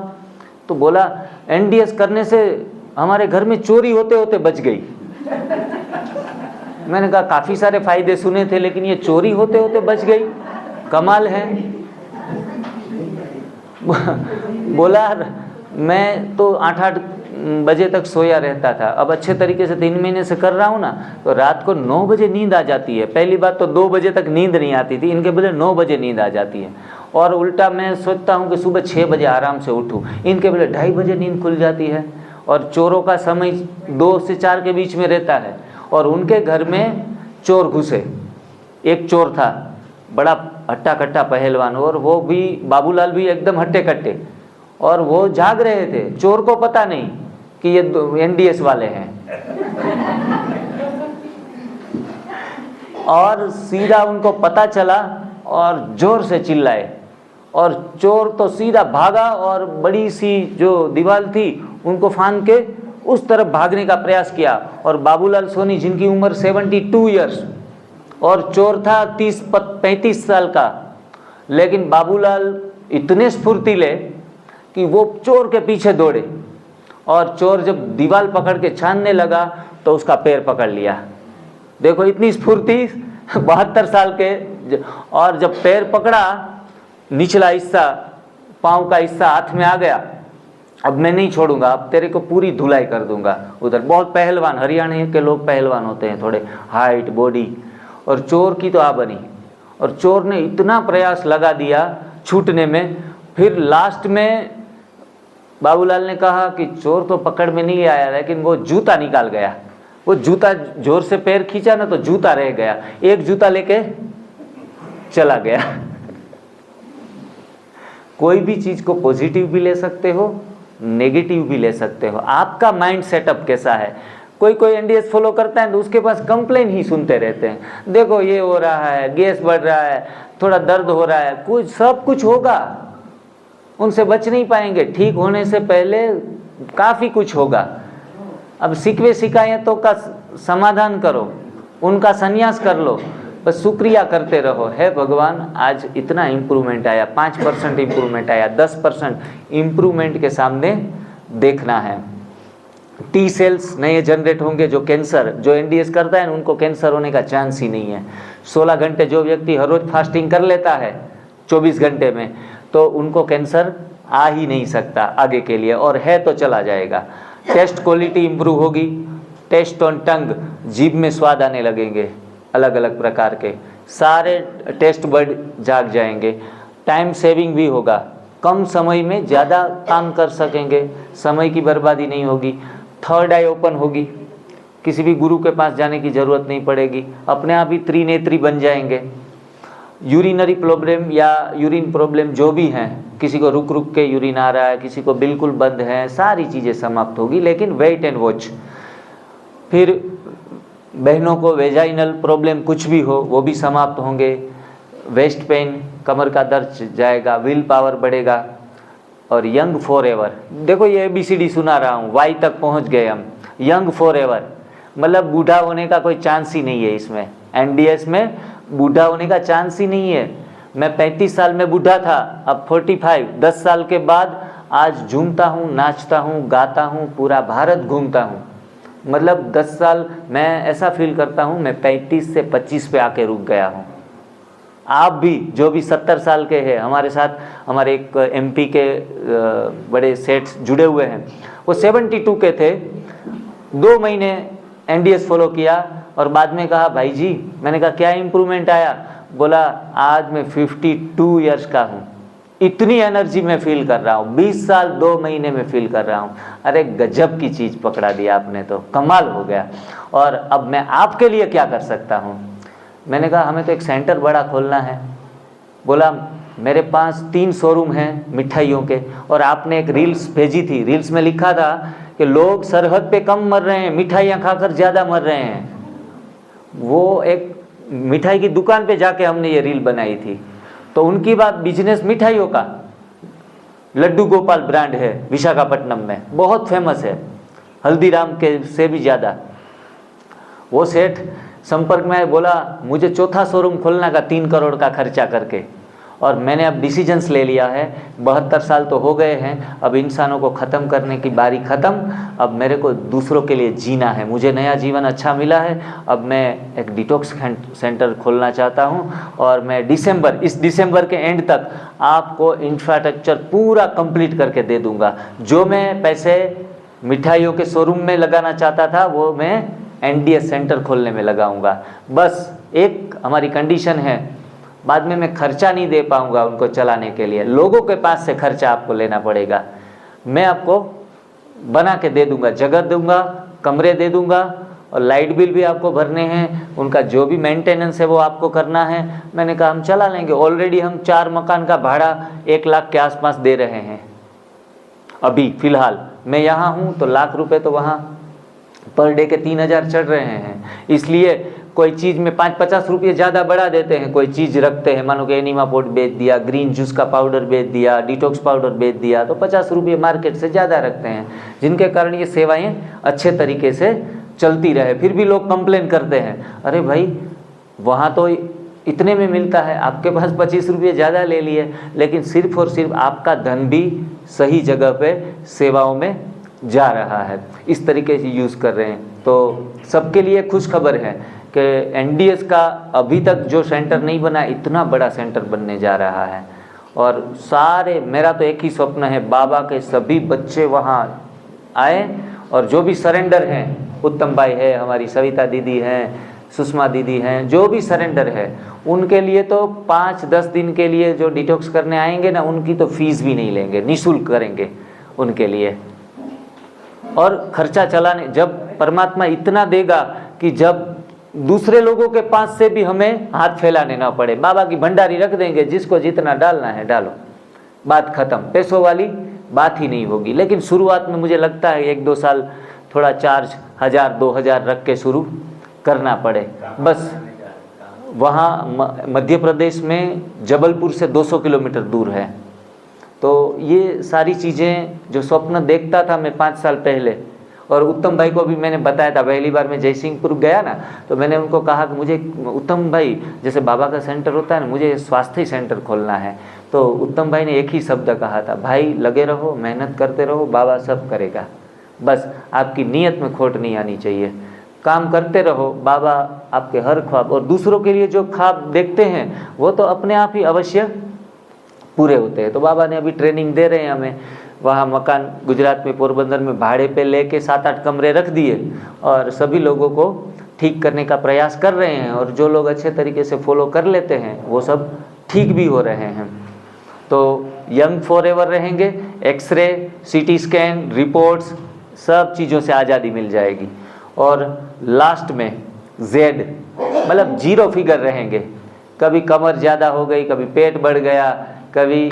तो बोला एनडीएस करने से हमारे घर में चोरी होते होते बच गई। मैंने कहा काफ़ी सारे फ़ायदे सुने थे लेकिन ये चोरी होते होते बच गई, कमाल है। बोला मैं तो 8-8 बजे तक सोया रहता था, अब अच्छे तरीके से 3 महीने से कर रहा हूँ ना, तो रात को 9 बजे नींद आ जाती है। पहली बात तो 2 बजे तक नींद नहीं आती थी, इनके बजाय 9 बजे नींद आ जाती है। और उल्टा मैं सोचता हूँ कि सुबह 6 बजे आराम से उठूँ, इनके बोले 2:30 बजे नींद खुल जाती है। और चोरों का समय 2 से 4 के बीच में रहता है, और उनके घर में चोर घुसे। एक चोर था बड़ा हट्टा कट्टा पहलवान, और वो भी बाबूलाल भी एकदम हट्टे कट्टे, और वो जाग रहे थे। चोर को पता नहीं कि ये NDS वाले हैं, और सीधा उनको पता चला और जोर से चिल्लाए, और चोर तो सीधा भागा और बड़ी सी जो दीवार थी उनको फांद के उस तरफ भागने का प्रयास किया। और बाबूलाल सोनी जिनकी उम्र 72 ईयर्स और चोर था 30-35 साल का, लेकिन बाबूलाल इतने स्फूर्तिले कि वो चोर के पीछे दौड़े, और चोर जब दीवार पकड़ के छानने लगा तो उसका पैर पकड़ लिया। देखो इतनी स्फूर्ति 72 साल के, और जब पैर पकड़ा, निचला हिस्सा पाँव का हिस्सा हाथ में आ गया, अब मैं नहीं छोड़ूंगा, अब तेरे को पूरी धुलाई कर दूंगा। उधर बहुत पहलवान, हरियाणा के लोग पहलवान होते हैं, थोड़े हाइट बॉडी, और चोर की तो आ बनी। और चोर ने इतना प्रयास लगा दिया छूटने में, फिर लास्ट में बाबूलाल ने कहा कि चोर तो पकड़ में नहीं आया, लेकिन वो जूता निकाल गया। वो जूता जोर से पैर खींचा ना तो जूता रह गया, एक जूता लेके चला गया। कोई भी चीज को पॉजिटिव भी ले सकते हो, नेगेटिव भी ले सकते हो। आपका माइंड सेटअप कैसा है? कोई NDS फॉलो करता है तो उसके पास कंप्लेन ही सुनते रहते हैं, देखो ये हो रहा है, गैस बढ़ रहा है, थोड़ा दर्द हो रहा है, कुछ सब कुछ होगा, उनसे बच नहीं पाएंगे। ठीक होने से पहले काफ़ी कुछ होगा। अब शिकवे शिकायतों का समाधान करो, उनका संन्यास कर लो, बस शुक्रिया करते रहो। है भगवान, आज इतना इम्प्रूवमेंट आया, 5% इम्प्रूवमेंट आया, 10% इम्प्रूवमेंट के सामने देखना है। T सेल्स नए जनरेट होंगे, जो कैंसर, जो NDS करता है उनको कैंसर होने का चांस ही नहीं है। 16 घंटे जो व्यक्ति हर रोज फास्टिंग कर लेता है 24 घंटे में, तो उनको कैंसर आ ही नहीं सकता आगे के लिए, और है तो चला जाएगा। टेस्ट क्वालिटी इम्प्रूव होगी, टेस्ट ऑन टंग, जीभ में स्वाद आने लगेंगे अलग अलग प्रकार के, सारे टेस्ट बर्ड जाग जाएंगे। टाइम सेविंग भी होगा, कम समय में ज़्यादा काम कर सकेंगे, समय की बर्बादी नहीं होगी। थर्ड आई ओपन होगी, किसी भी गुरु के पास जाने की ज़रूरत नहीं पड़ेगी, अपने आप ही त्रिनेत्री बन जाएंगे। यूरिनरी प्रॉब्लम या यूरिन प्रॉब्लम जो भी हैं, किसी को रुक रुक के यूरिन आ रहा है, किसी को बिल्कुल बंद है, सारी चीज़ें समाप्त होगी। लेकिन वेट एंड वॉच। फिर बहनों को वेजाइनल प्रॉब्लम कुछ भी हो वो भी समाप्त होंगे। वेस्ट पेन, कमर का दर्द जाएगा, विल पावर बढ़ेगा, और यंग फॉर एवर। देखो ये ABCD सुना रहा हूँ, Y तक पहुँच गए हम। यंग फॉर एवर मतलब बूढ़ा होने का कोई चांस ही नहीं है इसमें। NDS में बूढ़ा होने का चांस ही नहीं है। मैं 35 साल में बूढ़ा था, अब 45, 10 साल के बाद आज झूमता हूँ, नाचता हूँ, गाता हूँ, पूरा भारत घूमता हूँ। मतलब 10 साल मैं ऐसा फील करता हूँ मैं 35 से 25 पे आके रुक गया हूँ। आप भी जो भी 70 साल के हैं, हमारे साथ हमारे एक MP के बड़े सेट्स जुड़े हुए हैं, वो 72 के थे। 2 महीने NDS फॉलो किया और बाद में कहा भाई जी, मैंने कहा क्या इम्प्रूवमेंट आया? बोला आज मैं 52 ईयर्स का हूँ, इतनी एनर्जी में फील कर रहा हूँ, 20 साल 2 महीने में फील कर रहा हूँ। अरे गजब की चीज़ पकड़ा दिया आपने, तो कमाल हो गया। और अब मैं आपके लिए क्या कर सकता हूँ? मैंने कहा हमें तो एक सेंटर बड़ा खोलना है। बोला मेरे पास 3 शोरूम हैं मिठाइयों के, और आपने एक रील्स भेजी थी, रील्स में लिखा था कि लोग सरहद पे कम मर रहे हैं, मिठाइयाँ खाकर ज़्यादा मर रहे हैं। वो एक मिठाई की दुकान पे जाके हमने ये रील बनाई थी। तो उनकी बात बिजनेस मिठाइयों का, लड्डू गोपाल ब्रांड है विशाखापट्टनम में, बहुत फेमस है, हल्दीराम के से भी ज़्यादा। वो सेठ संपर्क में बोला मुझे 4था शोरूम खोलने का 3 करोड़ का खर्चा करके, और मैंने अब डिसीजंस ले लिया है। 72 साल तो हो गए हैं, अब इंसानों को ख़त्म करने की बारी ख़त्म, अब मेरे को दूसरों के लिए जीना है, मुझे नया जीवन अच्छा मिला है। अब मैं एक डिटॉक्स सेंटर खोलना चाहता हूं, और मैं इस दिसंबर के एंड तक आपको इंफ्रास्ट्रक्चर पूरा कंप्लीट करके दे दूंगा। जो मैं पैसे मिठाइयों के शोरूम में लगाना चाहता था वो मैं NDS सेंटर खोलने में लगाऊंगा। बस एक हमारी कंडीशन है, बाद में मैं खर्चा नहीं दे पाऊंगा उनको चलाने के लिए, लोगों के पास से खर्चा आपको लेना पड़ेगा। मैं आपको बना के दे दूंगा, जगह दूंगा, कमरे दे दूंगा, और लाइट बिल भी आपको भरने हैं, उनका जो भी मेंटेनेंस है वो आपको करना है। मैंने कहा हम चला लेंगे, ऑलरेडी हम 4 मकान का भाड़ा 1 लाख के आसपास दे रहे हैं अभी फ़िलहाल। मैं यहाँ हूँ तो लाख रुपए तो वहाँ पर डे के 3000 चढ़ रहे हैं, इसलिए कोई चीज़ में 5-50 रुपये ज़्यादा बढ़ा देते हैं, कोई चीज़ रखते हैं, मानो कि एनिमा पोट बेच दिया, ग्रीन जूस का पाउडर बेच दिया, डिटॉक्स पाउडर बेच दिया, तो 50 रुपये मार्केट से ज़्यादा रखते हैं, जिनके कारण ये सेवाएं अच्छे तरीके से चलती रहे। फिर भी लोग कंप्लेन करते हैं, अरे भाई वहाँ तो इतने में मिलता है, आपके पास 25 रुपये ज़्यादा ले लिए, लेकिन सिर्फ और सिर्फ आपका धन भी सही जगह पे सेवाओं में जा रहा है, इस तरीके से यूज़ कर रहे हैं। तो सबके लिए खुश खबर है कि एनडीएस का अभी तक जो सेंटर नहीं बना, इतना बड़ा सेंटर बनने जा रहा है। और सारे, मेरा तो एक ही स्वप्न है, बाबा के सभी बच्चे वहाँ आए, और जो भी सरेंडर हैं, उत्तम भाई है, हमारी सविता दीदी हैं, सुषमा दीदी हैं, जो भी सरेंडर है, उनके लिए तो 5-10 दिन के लिए जो डिटॉक्स करने आएंगे ना, उनकी तो फीस भी नहीं लेंगे, निःशुल्क करेंगे उनके लिए। और खर्चा चलाने, जब परमात्मा इतना देगा कि जब दूसरे लोगों के पास से भी हमें हाथ फैलाने ना पड़े, बाबा की भंडारी रख देंगे, जिसको जितना डालना है डालो, बात खत्म, पैसों वाली बात ही नहीं होगी। लेकिन शुरुआत में मुझे लगता है 1-2 साल थोड़ा चार्ज 1000-2000 रख के शुरू करना पड़े बस। वहाँ मध्य प्रदेश में जबलपुर से 200 किलोमीटर दूर है। तो ये सारी चीज़ें जो स्वप्न देखता था मैं 5 साल पहले, और उत्तम भाई को भी मैंने बताया था, पहली बार मैं जयसिंहपुर गया ना, तो मैंने उनको कहा कि मुझे, उत्तम भाई जैसे बाबा का सेंटर होता है ना, मुझे स्वास्थ्य सेंटर खोलना है। तो उत्तम भाई ने एक ही शब्द कहा था, भाई लगे रहो, मेहनत करते रहो, बाबा सब करेगा, बस आपकी नीयत में खोट नहीं आनी चाहिए, काम करते रहो, बाबा आपके हर ख्वाब, और दूसरों के लिए जो ख्वाब देखते हैं वो तो अपने आप ही अवश्य पूरे होते हैं। तो बाबा ने अभी ट्रेनिंग दे रहे हैं हमें, वहाँ मकान गुजरात में पोरबंदर में भाड़े पे लेके 7-8 कमरे रख दिए, और सभी लोगों को ठीक करने का प्रयास कर रहे हैं, और जो लोग अच्छे तरीके से फॉलो कर लेते हैं वो सब ठीक भी हो रहे हैं। तो यंग फॉरएवर रहेंगे, एक्सरे, सीटी स्कैन, रिपोर्ट्स, सब चीज़ों से आज़ादी मिल जाएगी। और लास्ट में जेड, मतलब 0 फिगर रहेंगे, कभी कमर ज़्यादा हो गई, कभी पेट बढ़ गया, कभी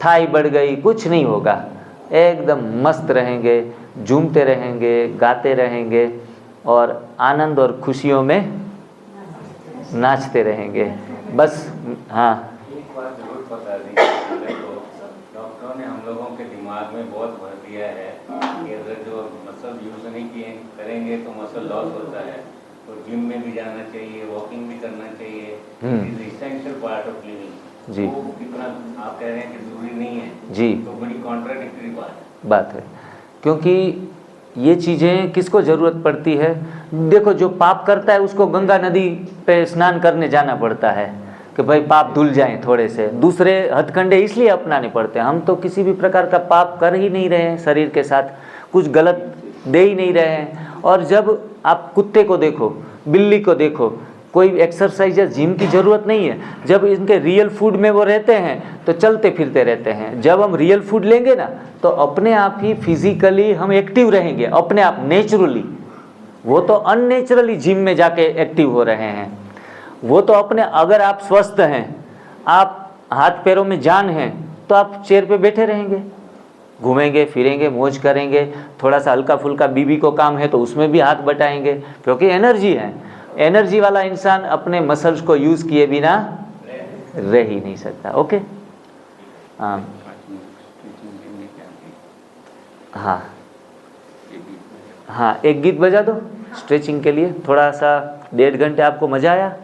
थाई बढ़ गई, कुछ नहीं होगा, एकदम मस्त रहेंगे, झूमते रहेंगे, गाते रहेंगे, और आनंद और खुशियों में नाचते रहेंगे बस। हाँ, एक बात जरूर बता दीजिए, डॉक्टरों ने हम लोगों के दिमाग में बहुत भर दिया है कि अगर जो मसल यूज नहीं किए करेंगे तो मसल लॉस होता है, तो जिम में भी जाना चाहिए, वॉकिंग भी करना चाहिए, it is essential part of living. जी, तो कितना आप कह रहे हैं कि जरूरी नहीं है जी, तो बड़ी कॉन्ट्राडिक्टरी बात है, क्योंकि ये चीज़ें किसको ज़रूरत पड़ती है? देखो, जो पाप करता है उसको गंगा नदी पे स्नान करने जाना पड़ता है कि भाई पाप धुल जाएं थोड़े से, दूसरे हथकंडे इसलिए अपनाने पड़ते हैं। हम तो किसी भी प्रकार का पाप कर ही नहीं रहे हैं, शरीर के साथ कुछ गलत दे ही नहीं रहे हैं। और जब आप कुत्ते को देखो, बिल्ली को देखो, कोई एक्सरसाइज या जिम की ज़रूरत नहीं है, जब इनके रियल फूड में वो रहते हैं तो चलते फिरते रहते हैं। जब हम रियल फूड लेंगे ना तो अपने आप ही फिजिकली हम एक्टिव रहेंगे, अपने आप नेचुरली। वो तो अननेचुरली जिम में जाके एक्टिव हो रहे हैं, वो तो अपने, अगर आप स्वस्थ हैं, आप हाथ पैरों में जान हैं, तो आप चेयर पे बैठे रहेंगे, घूमेंगे फिरेंगे, मौज करेंगे, थोड़ा सा हल्का फुल्का बीबी को काम है तो उसमें भी हाथ बटाएंगे, क्योंकि एनर्जी है। एनर्जी वाला इंसान अपने मसल्स को यूज़ किए बिना रह ही नहीं सकता। ओके, हाँ हाँ हाँ, एक गीत बजा दो स्ट्रेचिंग के लिए, थोड़ा सा 1.5 घंटे आपको मज़ा आया?